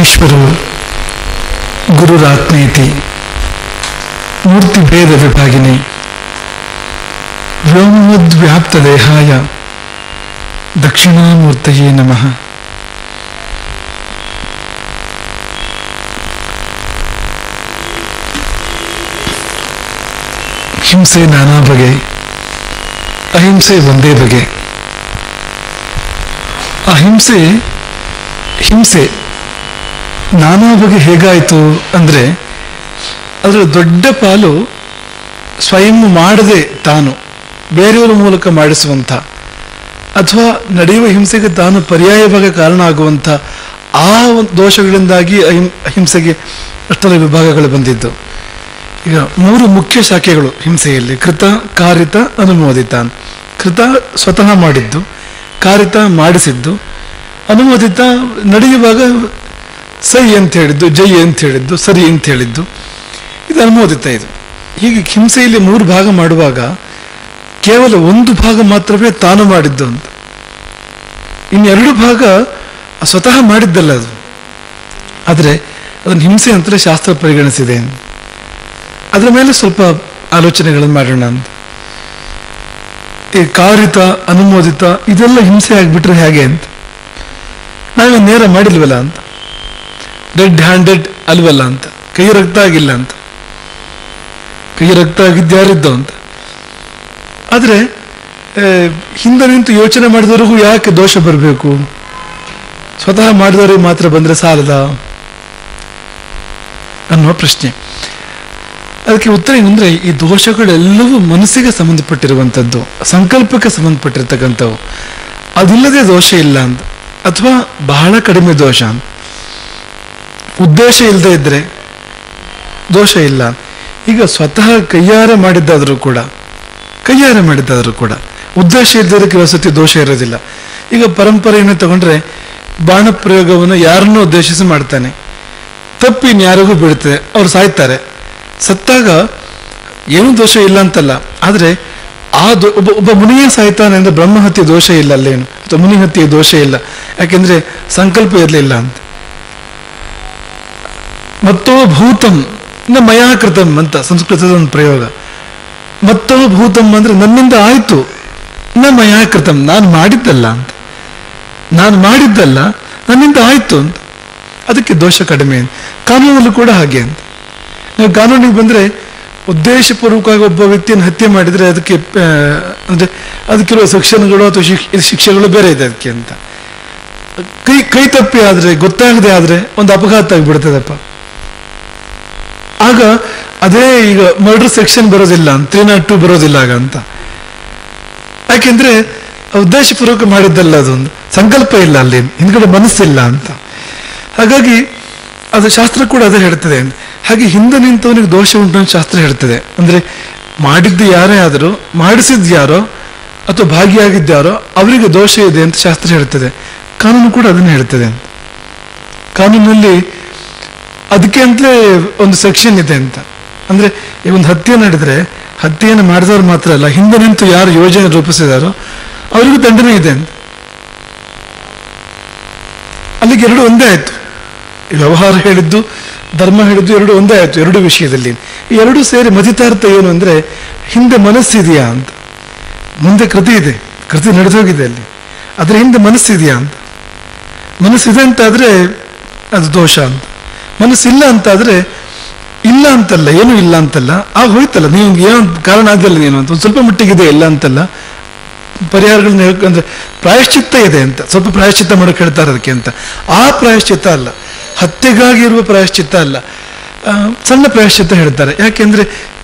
ಈಶ್ವರೋ ಗುರುರಾತ್ಮೇತಿ ಮೂರ್ತಿಭೇದ ವಿಭಾಗಿನಿ ವ್ಯೋಮವದ್ವ್ಯಾಪ್ತದೇಹಾಯ ದಕ್ಷಿಣಾಮೂರ್ತಯೇ ನಮಃ. ಹಿಂಸೆ ನಾನಾ ಬಗೆ, ಅಹಿಂಸೆ ಒಂದೇ ಬಗೆ. ಅಹಿಂಸೆ ಹಿಂಸೆ ನಾನಾ ಬಗೆ ಹೇಗಾಯಿತು ಅಂದರೆ, ಅದರ ದೊಡ್ಡ ಪಾಲು ಸ್ವಯಂ ಮಾಡದೆ ತಾನು ಬೇರೆಯವರ ಮೂಲಕ ಮಾಡಿಸುವಂಥ ಅಥವಾ ನಡೆಯುವ ಹಿಂಸೆಗೆ ತಾನು ಪರ್ಯಾಯವಾಗಿ ಕಾರಣ ಆಗುವಂಥ ಆ ದೋಷಗಳಿಂದಾಗಿ ಅಹಿಂಸೆಗೆ ಅಷ್ಟೆಲ್ಲ ವಿಭಾಗಗಳು ಬಂದಿದ್ದು. ಈಗ 3 ಮುಖ್ಯ ಶಾಖೆಗಳು ಹಿಂಸೆಯಲ್ಲಿ: ಕೃತ, ಕಾರಿತ, ಅನುಮೋದಿತ. ಕೃತ ಸ್ವತಃ ಮಾಡಿದ್ದು, ಕಾರಿತ ಮಾಡಿಸಿದ್ದು, ಅನುಮೋದಿತ ನಡೆಯುವಾಗ ಸೈ ಅಂತ ಹೇಳಿದ್ದು, ಜೈ ಅಂತ ಹೇಳಿದ್ದು, ಸರಿ ಅಂತ ಹೇಳಿದ್ದು, ಇದು ಅನುಮೋದಿತ. ಇದು ಹೀಗೆ ಹಿಂಸೆಯಲ್ಲಿ 3 ಭಾಗ ಮಾಡುವಾಗ ಕೇವಲ 1 ಭಾಗ ಮಾತ್ರವೇ ತಾನು ಮಾಡಿದ್ದು ಅಂತ, ಇನ್ನು 2 ಭಾಗ ಸ್ವತಃ ಮಾಡಿದ್ದಲ್ಲ ಅದು. ಆದರೆ ಅದನ್ನು ಹಿಂಸೆ ಅಂತಲೇ ಶಾಸ್ತ್ರ ಪರಿಗಣಿಸಿದೆ. ಅದರ ಮೇಲೆ ಸ್ವಲ್ಪ ಆಲೋಚನೆಗಳನ್ನು ಮಾಡೋಣ ಅಂತ. ಈ ಕಾರಿತ, ಅನುಮೋದಿತ ಇದೆಲ್ಲ ಹಿಂಸೆ ಆಗಿಬಿಟ್ರೆ ಹೇಗೆ ಅಂತ. ನಾವೇ ನೇರ ಮಾಡಿಲ್ವಲ್ಲ ಅಂತ, ರೆಡ್ ಹ್ಯಾಂಡೆಡ್ ಅಲ್ವಲ್ಲ ಅಂತ, ಕೈ ರಕ್ತ ಆಗಿಲ್ಲ ಅಂತ, ಕೈ ರಕ್ತ ಆಗಿದ್ಯಾರಿದ್ದು ಅಂತ. ಆದರೆ ಹಿಂದೆ ನಿಂತು ಯೋಚನೆ ಮಾಡಿದವರಿಗೂ ಯಾಕೆ ದೋಷ ಬರಬೇಕು? ಸ್ವತಃ ಮಾಡಿದವರಿಗೆ ಮಾತ್ರ ಬಂದರೆ ಸಾಲದ ಅನ್ನುವ ಪ್ರಶ್ನೆ. ಅದಕ್ಕೆ ಉತ್ತರ ಏನಂದ್ರೆ, ಈ ದೋಷಗಳೆಲ್ಲವೂ ಮನಸ್ಸಿಗೆ ಸಂಬಂಧಪಟ್ಟಿರುವಂಥದ್ದು, ಸಂಕಲ್ಪಕ್ಕೆ ಸಂಬಂಧಪಟ್ಟಿರ್ತಕ್ಕಂಥವು. ಅದಿಲ್ಲದೆ ದೋಷ ಇಲ್ಲ ಅಂತ, ಅಥವಾ ಬಹಳ ಕಡಿಮೆ ದೋಷ ಅಂತ. ಉದ್ದೇಶ ಇಲ್ಲದೆ ಇದ್ರೆ ದೋಷ ಇಲ್ಲ. ಈಗ ಸ್ವತಃ ಕೈಯಾರೆ ಮಾಡಿದ್ದಾದರೂ ಕೂಡ ಉದ್ದೇಶ ಇದ್ದದಕ್ಕೆ ವಸತಿ ದೋಷ ಇರೋದಿಲ್ಲ. ಈಗ ಪರಂಪರೆಯನ್ನು ತಗೊಂಡ್ರೆ ಬಾಣ ಪ್ರಯೋಗವನ್ನು ಯಾರನ್ನೂ ಉದ್ದೇಶಿಸಿ ಮಾಡ್ತಾನೆ, ತಪ್ಪು ಇನ್ಯಾರಿಗೂ ಬೀಳ್ತದೆ, ಅವ್ರು ಸಾಯ್ತಾರೆ. ಸತ್ತಾಗ ಏನೂ ದೋಷ ಇಲ್ಲ ಅಂತಲ್ಲ, ಆದರೆ ಆ ಒಬ್ಬ ಮುನಿಯೇ ಸಾಯ್ತಾನೆ ಅಂದರೆ ಬ್ರಹ್ಮಹತ್ಯೆ ದೋಷ ಇಲ್ಲ ಅಲ್ಲೇನು, ಅಥವಾ ಮುನಿಹತ್ಯೆ ದೋಷ ಇಲ್ಲ, ಯಾಕೆಂದ್ರೆ ಸಂಕಲ್ಪ ಇರಲಿಲ್ಲ ಅಂತ. ಮತ್ತೋ ಭೂತಂ ನ ಮಯಾ ಕೃತಂ ಅಂತ ಸಂಸ್ಕೃತದ ಒಂದು ಪ್ರಯೋಗ. ಮತ್ತೋ ಭೂತಂ ಅಂದ್ರೆ ನನ್ನಿಂದ ಆಯ್ತು, ನ ಮಯಾ ಕೃತಂ ನಾನು ಮಾಡಿದ್ದಲ್ಲ ಅಂತ, ನನ್ನಿಂದ ಆಯ್ತು ಅಂತ, ಅದಕ್ಕೆ ದೋಷ ಕಡಿಮೆ. ಕಾನೂನಲ್ಲೂ ಕೂಡ ಹಾಗೆ ಅಂತ. ನೀವು ಕಾನೂನಿಗೆ ಬಂದರೆ ಉದ್ದೇಶಪೂರ್ವಕವಾಗಿ ಒಬ್ಬ ವ್ಯಕ್ತಿಯನ್ನು ಹತ್ಯೆ ಮಾಡಿದರೆ ಅದಕ್ಕೆ ಅಂದರೆ ಅದಕ್ಕಿರುವ ಸೆಕ್ಷನ್ಗಳು ಅಥವಾ ಶಿಕ್ಷೆಗಳು ಬೇರೆ ಇದೆ ಅದಕ್ಕೆ ಅಂತ. ಕೈ ತಪ್ಪಿ ಆದರೆ, ಗೊತ್ತಾಗದೆ ಆದರೆ ಒಂದು ಅಪಘಾತ ಆಗಿಬಿಡ್ತದಪ್ಪ, ಆಗ ಅದೇ ಈಗ ಮರ್ಡರ್ ಸೆಕ್ಷನ್ ಬರೋದಿಲ್ಲ, 302 ಬರೋದಿಲ್ಲ ಆಗ ಅಂತ. ಯಾಕೆಂದ್ರೆ ಉದ್ದೇಶಪೂರ್ವಕ ಮಾಡಿದ್ದಲ್ಲ, ಅದೊಂದು ಸಂಕಲ್ಪ ಇಲ್ಲ, ಅಲ್ಲಿ ಹಿಂದ್ಗಡೆ ಮನಸ್ಸಿಲ್ಲ ಅಂತ. ಹಾಗಾಗಿ ಅದು ಶಾಸ್ತ್ರ ಕೂಡ ಅದೇ ಹೇಳ್ತದೆ. ಹಾಗೆ ಹಿಂದೆ ನಿಂತವನಿಗೆ ದೋಷ ಉಂಟು ಅಂತ ಶಾಸ್ತ್ರ ಹೇಳ್ತದೆ. ಅಂದ್ರೆ ಮಾಡಿದ್ದು ಯಾರೇ ಆದರೂ, ಮಾಡಿಸಿದ್ದು ಯಾರೋ ಅಥವಾ ಭಾಗಿಯಾಗಿದ್ದಾರೋ ಅವರಿಗೆ ದೋಷ ಇದೆ ಅಂತ ಶಾಸ್ತ್ರ ಹೇಳ್ತದೆ. ಕಾನೂನು ಕೂಡ ಅದನ್ನು ಹೇಳ್ತದೆ. ಕಾನೂನಲ್ಲಿ ಅದಕ್ಕೆ ಅಂತಲೇ ಒಂದು ಸೆಕ್ಷನ್ ಇದೆ ಅಂತ. ಅಂದ್ರೆ ಈ ಒಂದು ಹತ್ಯೆ ನಡೆದ್ರೆ ಹತ್ಯೆಯನ್ನು ಮಾಡಿದವರು ಮಾತ್ರ ಅಲ್ಲ, ಹಿಂದೆ ನಿಂತು ಯಾರು ಯೋಜನೆ ರೂಪಿಸಿದಾರೋ ಅವರಿಗೂ ದಂಡನೆ ಇದೆ ಅಂತ. ಅಲ್ಲಿಗೆ 2 ಒಂದೇ ಆಯ್ತು. ವ್ಯವಹಾರ ಹೇಳಿದ್ದು, ಧರ್ಮ ಹೇಳಿದ್ದು 2 ಒಂದೇ ಆಯ್ತು 2 ವಿಷಯದಲ್ಲಿ. ಈ 2 ಸೇರಿ ಮತಿತಾರ್ಥ ಏನು ಅಂದ್ರೆ, ಹಿಂದೆ ಮನಸ್ಸಿದೆಯಾ ಅಂತ, ಮುಂದೆ ಕೃತಿ ಇದೆ, ಕೃತಿ ನಡೆದೋಗಿದೆ ಅಲ್ಲಿ, ಅದ್ರ ಹಿಂದೆ ಮನಸ್ಸಿದೆಯಾ ಅಂತ. ಮನಸ್ಸಿದೆ ಅಂತಾದ್ರೆ ಅದು ದೋಷ ಅಂತ, ಮನಸ್ಸಿಲ್ಲ ಅಂತಾದ್ರೆ ಇಲ್ಲ ಅಂತಲ್ಲ, ಏನು ಇಲ್ಲ ಅಂತಲ್ಲ, ಆಗ ಹೋಯ್ತಲ್ಲ, ನೀವು ಏನೋ ಕಾರಣ ಆಗಲ್ಲ ನೀನು ಅಂತ, ಒಂದು ಸ್ವಲ್ಪ ಮಟ್ಟಿಗಿದೆ, ಇಲ್ಲ ಅಂತಲ್ಲ, ಪರಿಹಾರಗಳನ್ನ ಹೇಳ್ಕೊಂಡ್ರೆ ಪ್ರಾಯಶ್ಚಿತ್ತ ಇದೆ ಅಂತ, ಸ್ವಲ್ಪ ಪ್ರಾಯಶ್ಚಿತ್ತ ಮಾಡೋಕೆ ಹೇಳ್ತಾರೆ ಅದಕ್ಕೆ ಅಂತ. ಆ ಪ್ರಾಯಶ್ಚಿತ್ತ ಅಲ್ಲ, ಹತ್ಯೆಗಾಗಿ ಇರುವ ಪ್ರಾಯಶ್ಚಿತ್ತ ಅಲ್ಲ, ಸಣ್ಣ ಪ್ರಾಯಶ್ಚಿತ್ತ ಹೇಳ್ತಾರೆ. ಯಾಕೆಂದ್ರೆ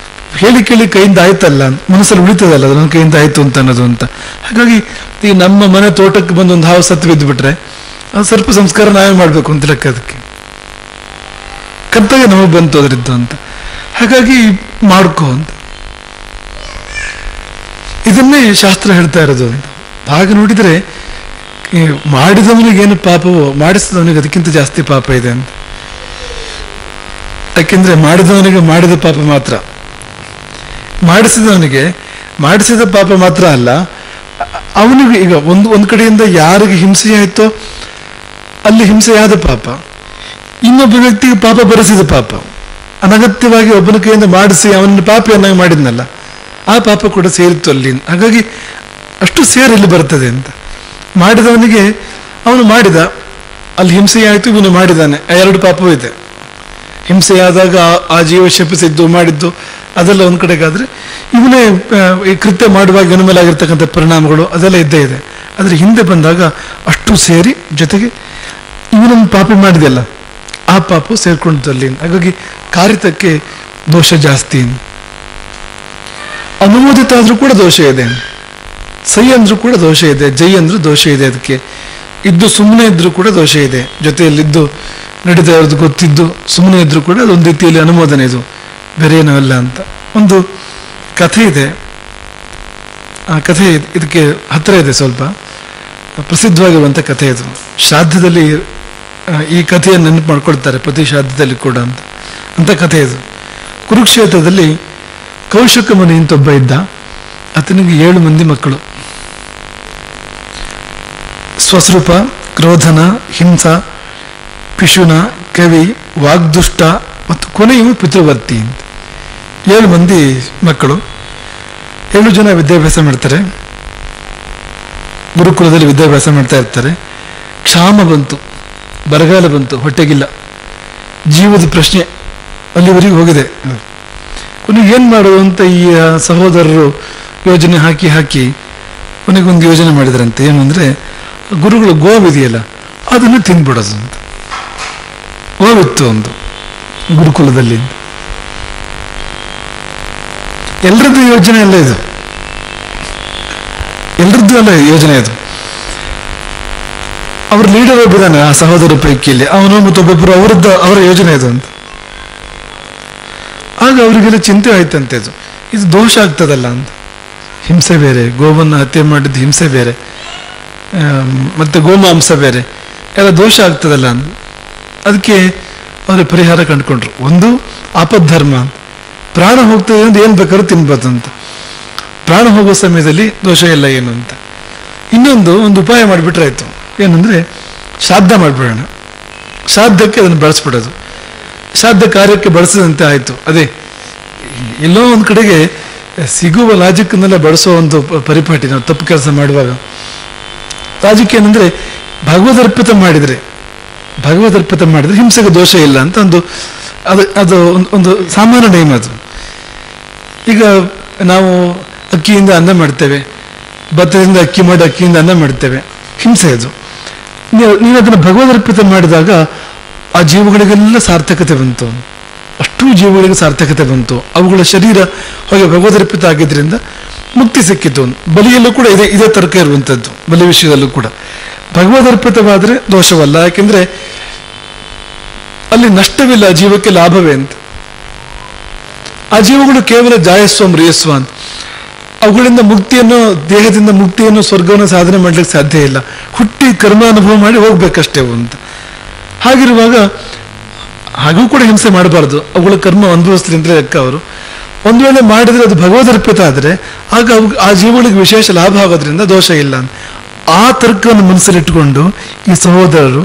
ಕೇಳಿ ಕೈಯಿಂದ ಆಯ್ತಲ್ಲ, ಮನಸ್ಸಲ್ಲಿ ಉಳಿತದಲ್ಲ ಅದು, ನನ್ನ ಕೈಯಿಂದ ಆಯ್ತು ಅಂತ ಅನ್ನೋದು ಅಂತ. ಹಾಗಾಗಿ ಈ ನಮ್ಮ ಮನೆ ತೋಟಕ್ಕೆ ಬಂದು ಒಂದು ಹಾವು ಸತ್ತು ಬಿದ್ದು ಬಿಟ್ರೆ ಅದು ಸ್ವಲ್ಪ ಸಂಸ್ಕಾರ ನಾವೇ ಮಾಡಬೇಕು ಅಂತ ಲೆಕ್ಕ, ಅದಕ್ಕೆ ಕರ್ತವ್ಯ ನಮಗೆ ಬಂತು ಅದರಿದ್ದು ಅಂತ. ಹಾಗಾಗಿ ಮಾಡ್ಕೋ ಅಂತ ಇದನ್ನೇ ಶಾಸ್ತ್ರ ಹೇಳ್ತಾ ಇರೋದು ಅಂತ. ಹಾಗೆ ನೋಡಿದರೆ ಮಾಡಿದವನಿಗೇನು ಪಾಪವೋ ಮಾಡಿಸಿದವನಿಗೆ ಅದಕ್ಕಿಂತ ಜಾಸ್ತಿ ಪಾಪ ಇದೆ ಅಂತ. ಯಾಕೆಂದ್ರೆ ಮಾಡಿದವನಿಗೆ ಮಾಡಿದ ಪಾಪ ಮಾತ್ರ, ಮಾಡಿಸಿದವನಿಗೆ ಮಾಡಿಸಿದ ಪಾಪ ಮಾತ್ರ ಅಲ್ಲ, ಅವನಿಗೆ ಈಗ ಒಂದು ಕಡೆಯಿಂದ ಯಾರಿಗೆ ಹಿಂಸೆ ಆಯ್ತೋ ಅಲ್ಲಿ ಹಿಂಸೆಯಾದ ಪಾಪ, ಇನ್ನೊಬ್ಬ ವ್ಯಕ್ತಿಗೆ ಪಾಪ ಬರೆಸಿದ ಪಾಪ, ಅನಗತ್ಯವಾಗಿ ಒಬ್ಬನ ಕೈಯಿಂದ ಮಾಡಿಸಿ ಅವನನ್ನು ಪಾಪಿಯನ್ನಾಗಿ ಮಾಡಿದ್ನಲ್ಲ, ಆ ಪಾಪ ಕೂಡ ಸೇರಿತ್ತು ಅಲ್ಲಿ. ಹಾಗಾಗಿ ಅಷ್ಟು ಸೇರಲ್ಲಿ ಬರ್ತದೆ ಅಂತ. ಮಾಡಿದವನಿಗೆ ಅವನು ಮಾಡಿದ, ಅಲ್ಲಿ ಹಿಂಸೆಯಾಯಿತು, ಇವನು ಮಾಡಿದ್ದಾನೆ, ಎರಡು ಪಾಪವೂ ಇದೆ. ಹಿಂಸೆಯಾದಾಗ ಆ ಜೀವ ಶಪಿಸಿದ್ದು ಮಾಡಿದ್ದು ಅದೆಲ್ಲ ಒಂದು ಕಡೆಗಾದ್ರೆ, ಇವನೇ ಈ ಕೃತ್ಯ ಮಾಡುವಾಗ ಇವನ ಮೇಲೆ ಆಗಿರ್ತಕ್ಕಂಥ ಪರಿಣಾಮಗಳು ಅದೆಲ್ಲ ಇದ್ದೇ ಇದೆ. ಆದರೆ ಹಿಂದೆ ಬಂದಾಗ ಅಷ್ಟು ಸೇರಿ ಜೊತೆಗೆ ಇವನನ್ನು ಪಾಪಿ ಮಾಡಿದೆಯಲ್ಲ ಆ ಪಾಪು ಸೇರ್ಕೊಂಡಿದ್ದಲ್ಲಿ. ಹಾಗಾಗಿ ಕಾರಿತಕ್ಕೆ ದೋಷ ಜಾಸ್ತಿ. ಅನುಮೋದಿತ ಆದ್ರೂ ಕೂಡ ದೋಷ ಇದೆ, ಸೈ ಅಂದ್ರೂ ಕೂಡ ದೋಷ ಇದೆ, ಜೈ ಅಂದ್ರೂ ದೋಷ ಇದೆ. ಅದಕ್ಕೆ ಇದ್ದು ಸುಮ್ಮನೆ ಇದ್ರೂ ಕೂಡ ದೋಷ ಇದೆ. ಜೊತೆಯಲ್ಲಿದ್ದು ನಡೀತಾ ಇರೋದು ಗೊತ್ತಿದ್ದು ಸುಮ್ಮನೆ ಇದ್ರೂ ಕೂಡ ಅದೊಂದು ರೀತಿಯಲ್ಲಿ ಅನುಮೋದನೆ, ಇದು ಬೇರೆ ಏನೂ ಅಲ್ಲ ಅಂತ. ಒಂದು ಕಥೆ ಇದೆ, ಆ ಕಥೆ ಇದಕ್ಕೆ ಹತ್ತಿರ ಇದೆ, ಸ್ವಲ್ಪ ಪ್ರಸಿದ್ಧವಾಗಿರುವಂಥ ಕಥೆ ಇದು. ಶ್ರಾದ್ದದಲ್ಲಿ ಈ ಕಥೆಯನ್ನು ನೆನಪು ಮಾಡ್ಕೊಳ್ತಾರೆ, ಪ್ರತಿ ಶ್ರಾದ್ದದಲ್ಲಿ ಕೂಡ ಅಂತ ಕಥೆ ಇದು. ಕುರುಕ್ಷೇತ್ರದಲ್ಲಿ ಕೌಶಿಕ ಮುನಿ ಅಂತ ಒಬ್ಬ ಇದ್ದ, ಆತನಿಗೆ 7 ಮಂದಿ ಮಕ್ಕಳು. ಸ್ವಸ್ರೂಪ, ಕ್ರೋಧನ, ಹಿಂಸ, ಪಿಶುನ, ಕವಿ, ವಾಗ್ದುಷ್ಟ ಮತ್ತು ಕೊನೆಯು ಪಿತೃವರ್ತಿ ಅಂತ 7 ಮಂದಿ ಮಕ್ಕಳು. 7 ಜನ ವಿದ್ಯಾಭ್ಯಾಸ ಮಾಡ್ತಾರೆ, ಗುರುಕುಲದಲ್ಲಿ ವಿದ್ಯಾಭ್ಯಾಸ ಮಾಡ್ತಾ ಇರ್ತಾರೆ. ಕ್ಷಾಮ ಬಂತು, ಬರಗಾಲ ಬಂತು, ಹೊಟ್ಟೆಗಿಲ್ಲ, ಜೀವದ ಪ್ರಶ್ನೆ ಅಲ್ಲಿವರೆಗೂ ಹೋಗಿದೆ. ಕೊನೆಗೆ ಏನು ಮಾಡೋದು ಅಂತ ಈ ಸಹೋದರರು ಯೋಜನೆ ಹಾಕಿ ಕೊನೆಗೊಂದು ಯೋಜನೆ ಮಾಡಿದ್ರಂತೆ. ಏನಂದ್ರೆ, ಗುರುಗಳು ಗೋವಿದೆಯಲ್ಲ ಅದನ್ನು ತಿಂದ್ಬಿಡೋದು ಅಂತ. ಗೋವಿತ್ತು ಒಂದು ಗುರುಕುಲದಲ್ಲಿ. ಎಲ್ರದ್ದು ಯೋಜನೆ ಅಲ್ಲ ಇದು, ಎಲ್ರದ್ದು ಅಲ್ಲ ಯೋಜನೆ ಇದು. ಅವ್ರ ಲೀಡರ್ ಒಬ್ಬಿದ್ದಾನೆ ಆ ಸಹೋದರ ಪೈಕಿಯಲ್ಲಿ, ಅವನು ಮತ್ತೊಬ್ಬೊಬ್ಬರು ಅವರ ಯೋಜನೆ ಇದು ಅಂತ. ಆಗ ಅವರಿಗೆಲ್ಲ ಚಿಂತೆ ಆಯ್ತಂತೆ, ಇದು ದೋಷ ಆಗ್ತದಲ್ಲ ಅಂತ. ಹಿಂಸೆ ಬೇರೆ, ಗೋವನ್ನು ಹತ್ಯೆ ಮಾಡಿದ್ದು ಹಿಂಸೆ ಬೇರೆ, ಮತ್ತೆ ಗೋಮಾಂಸ ಬೇರೆ, ಎಲ್ಲ ದೋಷ ಆಗ್ತದಲ್ಲ ಅಂತ. ಅದಕ್ಕೆ ಅವರು ಪರಿಹಾರ ಕಂಡುಕೊಂಡ್ರು. ಒಂದು ಆಪದ್ಧರ್ಮ, ಪ್ರಾಣ ಹೋಗ್ತದೆ ಅಂದ್ರೆ ಏನು ಬೇಕಾದ್ರೂ ತಿನ್ಬೋದು ಅಂತ, ಪ್ರಾಣ ಹೋಗೋ ಸಮಯದಲ್ಲಿ ದೋಷ ಇಲ್ಲ ಏನು ಅಂತ. ಒಂದು ಉಪಾಯ ಮಾಡಿಬಿಟ್ರಾಯ್ತು, ಏನಂದ್ರೆ ಶ್ರಾದ್ದ ಮಾಡಿಬಿಡೋಣ, ಶ್ರಾದ್ದಕ್ಕೆ ಅದನ್ನು ಬಳಸ್ಬಿಡೋದು, ಶ್ರಾದ್ದ ಕಾರ್ಯಕ್ಕೆ ಬಳಸದಂತೆ ಆಯಿತು. ಅದೇ ಎಲ್ಲೋ ಒಂದು ಕಡೆಗೆ ಸಿಗುವ ಲಾಜಿಕ್ನೆಲ್ಲ ಬಳಸೋ ಒಂದು ಪರಿಪಾಟಿ ನಾವು ತಪ್ಪು ಕೆಲಸ ಮಾಡುವಾಗ. ಲಾಜಿಕ್ ಏನಂದ್ರೆ ಭಗವದರ್ಪಿತ ಮಾಡಿದ್ರೆ ಹಿಂಸೆಗೆ ದೋಷ ಇಲ್ಲ ಅಂತ ಅದು ಒಂದು ಸಾಮಾನ್ಯ ನಿಯಮ ಅದು. ಈಗ ನಾವು ಅಕ್ಕಿಯಿಂದ ಅನ್ನ ಮಾಡ್ತೇವೆ, ಭತ್ತದಿಂದ ಅಕ್ಕಿ ಮಾಡಿ ಅಕ್ಕಿಯಿಂದ ಅನ್ನ ಮಾಡ್ತೇವೆ, ಹಿಂಸೆ ಅದು. ನೀವು ಅದನ್ನು ಭಗವದರ್ಪಿತ ಮಾಡಿದಾಗ ಆ ಜೀವಗಳಿಗೆಲ್ಲ ಸಾರ್ಥಕತೆ ಬಂತು, ಅಷ್ಟೂ ಜೀವಗಳಿಗೆ ಸಾರ್ಥಕತೆ ಬಂತು. ಅವುಗಳ ಶರೀರ ಹೋಗಿ ಭಗವದರ್ಪಿತ ಆಗಿದ್ರಿಂದ ಮುಕ್ತಿ ಸಿಕ್ಕಿತು. ಬಲಿಯಲ್ಲೂ ಕೂಡ ಇದೇ ತರ್ಕ ಇರುವಂಥದ್ದು, ಬಲಿ ವಿಷಯದಲ್ಲೂ ಕೂಡ ಭಗವದರ್ಪಿತವಾದರೆ ದೋಷವಲ್ಲ. ಯಾಕೆಂದ್ರೆ ಅಲ್ಲಿ ನಷ್ಟವಿಲ್ಲ, ಜೀವಕ್ಕೆ ಲಾಭವೇ ಅಂತ. ಆ ಜೀವಗಳು ಕೇವಲ ಜಾಯಸ್ವ ಮ್ರಿಯಸ್ವ ಅಂತ, ಅವುಗಳಿಂದ ಮುಕ್ತಿಯನ್ನು, ದೇಹದಿಂದ ಮುಕ್ತಿಯನ್ನು, ಸ್ವರ್ಗವನ್ನು ಸಾಧನೆ ಮಾಡ್ಲಿಕ್ಕೆ ಸಾಧ್ಯ ಇಲ್ಲ. ಹುಟ್ಟಿ ಕರ್ಮಾನುಭವ ಮಾಡಿ ಹೋಗ್ಬೇಕಷ್ಟೇ ಅಂತ. ಹಾಗಿರುವಾಗ ಹಾಗೂ ಕೂಡ ಹಿಂಸೆ ಮಾಡಬಾರ್ದು, ಅವುಗಳ ಕರ್ಮ ಅನುಭವಿಸ್ಲಿ ಅಂತ ಲೆಕ್ಕ ಅವರು. ಒಂದು ವೇಳೆ ಮಾಡಿದ್ರೆ ಅದು ಭಗವದರ್ಪಿತ ಆದರೆ ಆಗ ಆ ಜೀವಗಳಿಗೆ ವಿಶೇಷ ಲಾಭ ಆಗೋದ್ರಿಂದ ದೋಷ ಇಲ್ಲ ಅಂತ. ಆ ತರ್ಕವನ್ನು ಮನಸ್ಸಲ್ಲಿಟ್ಟುಕೊಂಡು ಈ ಸಹೋದರರು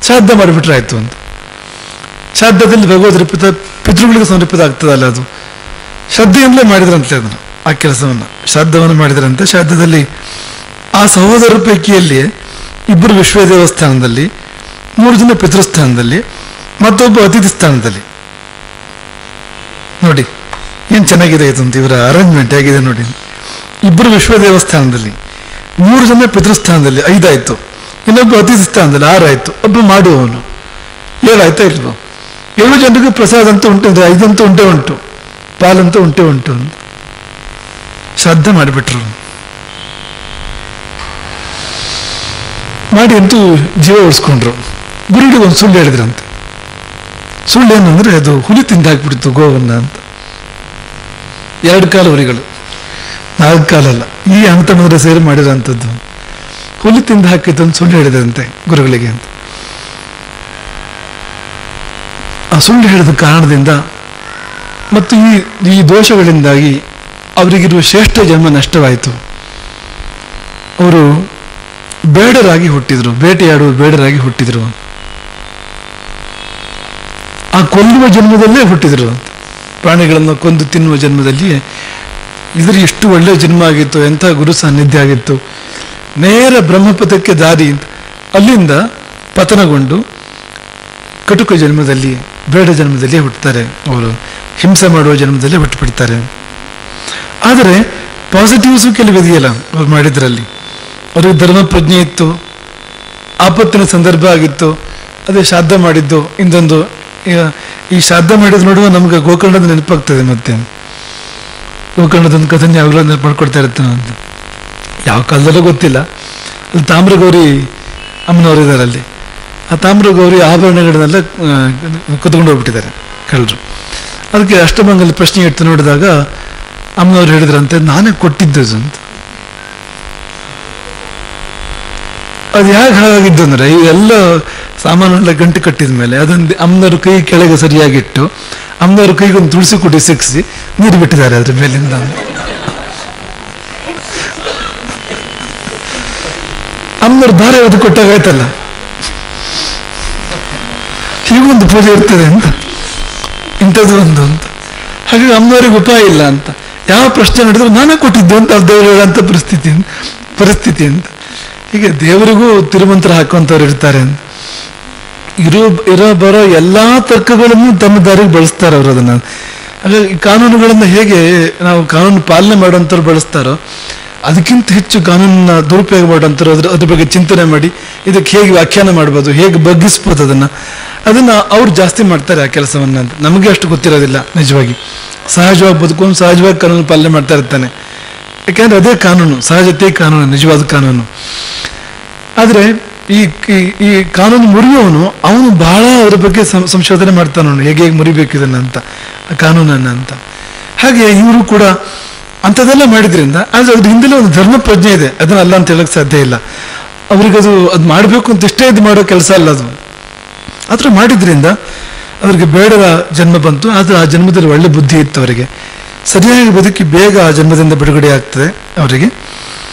ಶ್ರಾದ್ದ ಮಾಡಿಬಿಟ್ರಾಯ್ತು ಅಂತ. ಶ್ರಾದ್ದದಲ್ಲಿ ಭಗವದರ್ಪಿತ, ಪಿತೃಗಳಿಗೆ ಸಮರ್ಪಿತ ಆಗ್ತದಲ್ಲ, ಅದು ಶ್ರದ್ಧೆಯಿಂದಲೇ ಮಾಡಿದ್ರಂತೆ ಅದನ್ನು, ಆ ಕೆಲಸವನ್ನು ಶ್ರಾದ್ದವನ್ನು ಮಾಡಿದ್ರಂತೆ. ಶ್ರಾದ್ದದಲ್ಲಿ ಆ ಸಹೋದರರ ಪೈಕಿಯಲ್ಲಿ 2 ವಿಶ್ವ ದೇವಸ್ಥಾನದಲ್ಲಿ, 3 ಜನ ಪಿತೃಸ್ಥಾನದಲ್ಲಿ, ಮತ್ತೊಬ್ಬ ಅತಿಥಿ ಸ್ಥಾನದಲ್ಲಿ. ನೋಡಿ ಏನ್ ಚೆನ್ನಾಗಿದೆ ಇದು ಅಂತ, ಇವರ ಅರೇಂಜ್ಮೆಂಟ್ ಹೇಗಿದೆ ನೋಡಿ. 2 ವಿಶ್ವ ದೇವಸ್ಥಾನದಲ್ಲಿ, 3 ಜನ ಪಿತೃಸ್ಥಾನದಲ್ಲಿ, 5 ಆಯ್ತು. ಇನ್ನೊಬ್ಬ ಅತಿಥಿ ಸ್ಥಾನದಲ್ಲಿ 6 ಆಯ್ತು. ಒಬ್ಬ ಮಾಡುವವನು 7 ಆಯ್ತಾ ಇಲ್ವೋ? 7 ಜನರಿಗೆ ಪ್ರಸಾದ ಅಂತ ಉಂಟು ಅಂದ್ರೆ 5 ಅಂತೂ ಉಂಟು, ಪಾಲಂತೂ ಉಂಟು ಅಂತ ಶ್ರದ್ಧೆ ಮಾಡಿಬಿಟ್ರು. ಮಾಡಿ ಅಂತೂ ಜೀವ ಉಳಿಸ್ಕೊಂಡ್ರು. ಗುರುಗಳಿಗೆ ಒಂದು ಸುಳ್ಳು ಹೇಳಿದ್ರಂತೆ. ಸುಳ್ಳು ಏನಂದ್ರೆ, ಅದು ಹುಲಿ ತಿಂದಾಕ್ಬಿಡ್ತು ಗೋವನ್ನ ಅಂತ. 2 ಕಾಲು ಹುಲಿಗಳು, 4 ಕಾಲಲ್ಲ, ಈ ಅಂತಮಂದ್ರೆ ಸೇರಿ ಮಾಡಿರೋಂಥದ್ದು. ಹುಲಿ ತಿಂದು ಹಾಕಿದ್ದು ಒಂದು ಸುಳ್ಳು ಹೇಳಿದಂತೆ ಗುರುಗಳಿಗೆ ಅಂತ. ಆ ಸುಳ್ಳು ಹೇಳಿದ ಕಾರಣದಿಂದ ಮತ್ತು ಈ ದೋಷಗಳಿಂದಾಗಿ ಅವರಿಗಿರುವ ಶ್ರೇಷ್ಠ ಜನ್ಮ ನಷ್ಟವಾಯಿತು. ಅವರು ಬೇಡರಾಗಿ ಹುಟ್ಟಿದ್ರು, ಬೇಟೆಯಾಡುವ ಬೇಡರಾಗಿ ಹುಟ್ಟಿದ್ರು. ಆ ಕೊಲ್ಲುವ ಜನ್ಮದಲ್ಲೇ ಹುಟ್ಟಿದ್ರು ಅಂತ. ಪ್ರಾಣಿಗಳನ್ನು ಕೊಂದು ತಿನ್ನುವ ಜನ್ಮದಲ್ಲಿ ಇದ್ರ ಎಷ್ಟು ಒಳ್ಳೆಯ ಜನ್ಮ ಆಗಿತ್ತು, ಎಂಥ ಗುರು ಸಾನ್ನಿಧ್ಯ ಆಗಿತ್ತು. ನೇರ ಬ್ರಹ್ಮಪಥಕ್ಕೆ ದಾರಿ ಅಂತ. ಅಲ್ಲಿಂದ ಪತನಗೊಂಡು ಕಟುಕ ಜನ್ಮದಲ್ಲಿ, ಬೇಡ ಜನ್ಮದಲ್ಲಿ ಹುಟ್ಟುತ್ತಾರೆ ಅವರು, ಹಿಂಸೆ ಮಾಡುವ ಜನ್ಮದಲ್ಲಿ ಹುಟ್ಟುಬಿಡ್ತಾರೆ. ಆದರೆ ಪಾಸಿಟಿವ್ಸು ಕೆಲವಿದೆಯಲ್ಲ ಅವ್ರು ಮಾಡಿದ್ರಲ್ಲಿ. ಅವ್ರಿಗೆ ಧರ್ಮ ಪ್ರಜ್ಞೆ ಇತ್ತು, ಆಪತ್ತಿನ ಸಂದರ್ಭ ಆಗಿತ್ತು, ಅದೇ ಶ್ರಾದ್ದ ಮಾಡಿದ್ದು. ಇಂದೊಂದು ಈ ಶ್ರಾದ್ದ ಮಾಡಿದ್ದು ನೋಡುವ ನಮ್ಗೆ ಗೋಕರ್ಣದ ನೆನಪಾಗ್ತದೆ. ಮತ್ತೆ ಗೋಕರ್ಣದೊಂದು ಕಥೆ ಯಾವಾಗಲೂ ನೆನಪು ಮಾಡ್ಕೊಡ್ತಾ ಇರ್ತಾನೆ ಅಂತ. ಯಾವ ಕಾಲದಲ್ಲೂ ಗೊತ್ತಿಲ್ಲ. ಅಲ್ಲಿ ತಾಮ್ರಗೌರಿ ಅಮ್ಮನವರು ಇದ್ದಾರೆ ಅಲ್ಲಿ. ಆ ತಾಮ್ರಗೌರಿ ಆಭರಣಗಳನ್ನೆಲ್ಲ ಕುತ್ಕೊಂಡು ಹೋಗ್ಬಿಟ್ಟಿದ್ದಾರೆ ಕಳ್ಳರು. ಅದಕ್ಕೆ ಅಷ್ಟಮಂಗಲ ಪ್ರಶ್ನೆ ಇಟ್ಟು ನೋಡಿದಾಗ ಅಮ್ಮನವ್ರು ಹೇಳಿದ್ರಂತೆ, ನಾನೇ ಕೊಟ್ಟಿದ್ದು ಅಂತ. ಅದು ಯಾಕೆ ಹಾಗಾಗಿದ್ದು ಅಂದ್ರೆ, ಇವೆಲ್ಲ ಸಾಮಾನೆಲ್ಲ ಗಂಟು ಕಟ್ಟಿದ ಮೇಲೆ ಅದೊಂದು ಅಮ್ಮನವ್ರ ಕೈ ಕೆಳಗೆ ಸರಿಯಾಗಿಟ್ಟು ಅಮ್ಮನವ್ರ ಕೈಗೊಂದು ತುಳಸಿ ಕುಡಿ ಸಿಕ್ಕಿಸಿ ನೀರು ಬಿಟ್ಟಿದ್ದಾರೆ ಅದ್ರ ಮೇಲಿಂದ. ಅಮ್ಮನವ್ರ ಭಾರ ಅದು ಕೊಟ್ಟಾಗಾಯ್ತಲ್ಲ, ಹೀಗೊಂದು ಪೂಜೆ ಇರ್ತದೆ ಅಂತ, ಇಂಥದ್ದು ಒಂದು ಅಂತ. ಹಾಗಾಗಿ ಅಮ್ಮನವ್ರಿಗೆ ಉಪಾಯ ಇಲ್ಲ ಅಂತ. ಯಾವ ಪ್ರಶ್ನೆ ನಡೆದ್ರು ನಾನೇ ಕೊಟ್ಟಿದ್ದು ಅಂತ ದೇವರು ಹೇಳೋಂಥ ಪರಿಸ್ಥಿತಿ ಅಂತ. ಹೀಗೆ ದೇವರಿಗೂ ತಿರುಮಂತ್ರ ಹಾಕುವಂಥವ್ರು ಇರ್ತಾರೆ ಅಂತ. ಇರೋ ಬರೋ ಎಲ್ಲಾ ತರ್ಕಗಳನ್ನು ತಮ್ಮ ದಾರಿಗೆ ಬಳಸ್ತಾರೆ ಅವರು ಅದನ್ನ. ಹಾಗಾಗಿ ಕಾನೂನುಗಳನ್ನು ಹೇಗೆ ನಾವು ಕಾನೂನು ಪಾಲನೆ ಮಾಡುವಂಥವ್ರು ಬಳಸ್ತಾರೋ, ಅದಕ್ಕಿಂತ ಹೆಚ್ಚು ಕಾನೂನನ್ನ ದುರುಪಯೋಗ ಮಾಡುವಂಥವ್ರು ಅದ್ರ ಬಗ್ಗೆ ಚಿಂತನೆ ಮಾಡಿ ಇದಕ್ಕೆ ಹೇಗೆ ವ್ಯಾಖ್ಯಾನ ಮಾಡ್ಬೋದು, ಹೇಗೆ ಬಗ್ಗಿಸ್ಬೋದು ಅದನ್ನ ಅವ್ರು ಜಾಸ್ತಿ ಮಾಡ್ತಾರೆ ಆ ಕೆಲಸವನ್ನ ಅಂತ. ನಮಗೆ ಅಷ್ಟು ಗೊತ್ತಿರೋದಿಲ್ಲ ನಿಜವಾಗಿ. ಸಹಜವಾಗಿ ಬದುಕೊಂಡು ಸಹಜವಾಗಿ ಕಾನೂನು ಪಾಲನೆ ಮಾಡ್ತಾ ಇರ್ತಾನೆ. ಯಾಕೆಂದ್ರೆ ಅದೇ ಕಾನೂನು, ಸಹಜತೆ ಕಾನೂನು, ನಿಜವಾದ ಕಾನೂನು. ಆದರೆ ಈ ಕಾನೂನು ಮುರಿಯೋನು ಅವನು ಬಹಳ ಅದ್ರ ಬಗ್ಗೆ ಸಂಶೋಧನೆ ಮಾಡ್ತಾನು, ಹೇಗೆ ಮುರಿಬೇಕು ಇದನ್ನಂತ, ಕಾನೂನನ್ನ ಅಂತ. ಹಾಗೆ ಇವರು ಕೂಡ ಅಂಥದ್ದೆಲ್ಲ ಮಾಡಿದ್ರಿಂದ, ಆದರೆ ಅದ್ರ ಹಿಂದೆಲ್ಲ ಒಂದು ಧರ್ಮ ಪ್ರಜ್ಞೆ ಇದೆ, ಅದನ್ನ ಅಲ್ಲ ಅಂತ ಹೇಳಕ್ ಸಾಧ್ಯ ಇಲ್ಲ. ಅವ್ರಿಗದು ಅದು ಮಾಡಬೇಕು ಅಂತ ಇಷ್ಟೇ ಇದು ಮಾಡೋ ಕೆಲಸ ಅಲ್ಲ ಅದು. ಆ ಥರ ಮಾಡಿದ್ರಿಂದ ಅವ್ರಿಗೆ ಬೇಡದ ಜನ್ಮ ಬಂತು. ಆದರೆ ಆ ಜನ್ಮದಲ್ಲಿ ಒಳ್ಳೆ ಬುದ್ಧಿ ಇತ್ತು ಅವರಿಗೆ, ಸರಿಯಾಗಿ ಬದುಕಿ ಬೇಗ ಆ ಜನ್ಮದಿಂದ ಬಿಡುಗಡೆ ಆಗ್ತದೆ ಅವರಿಗೆ.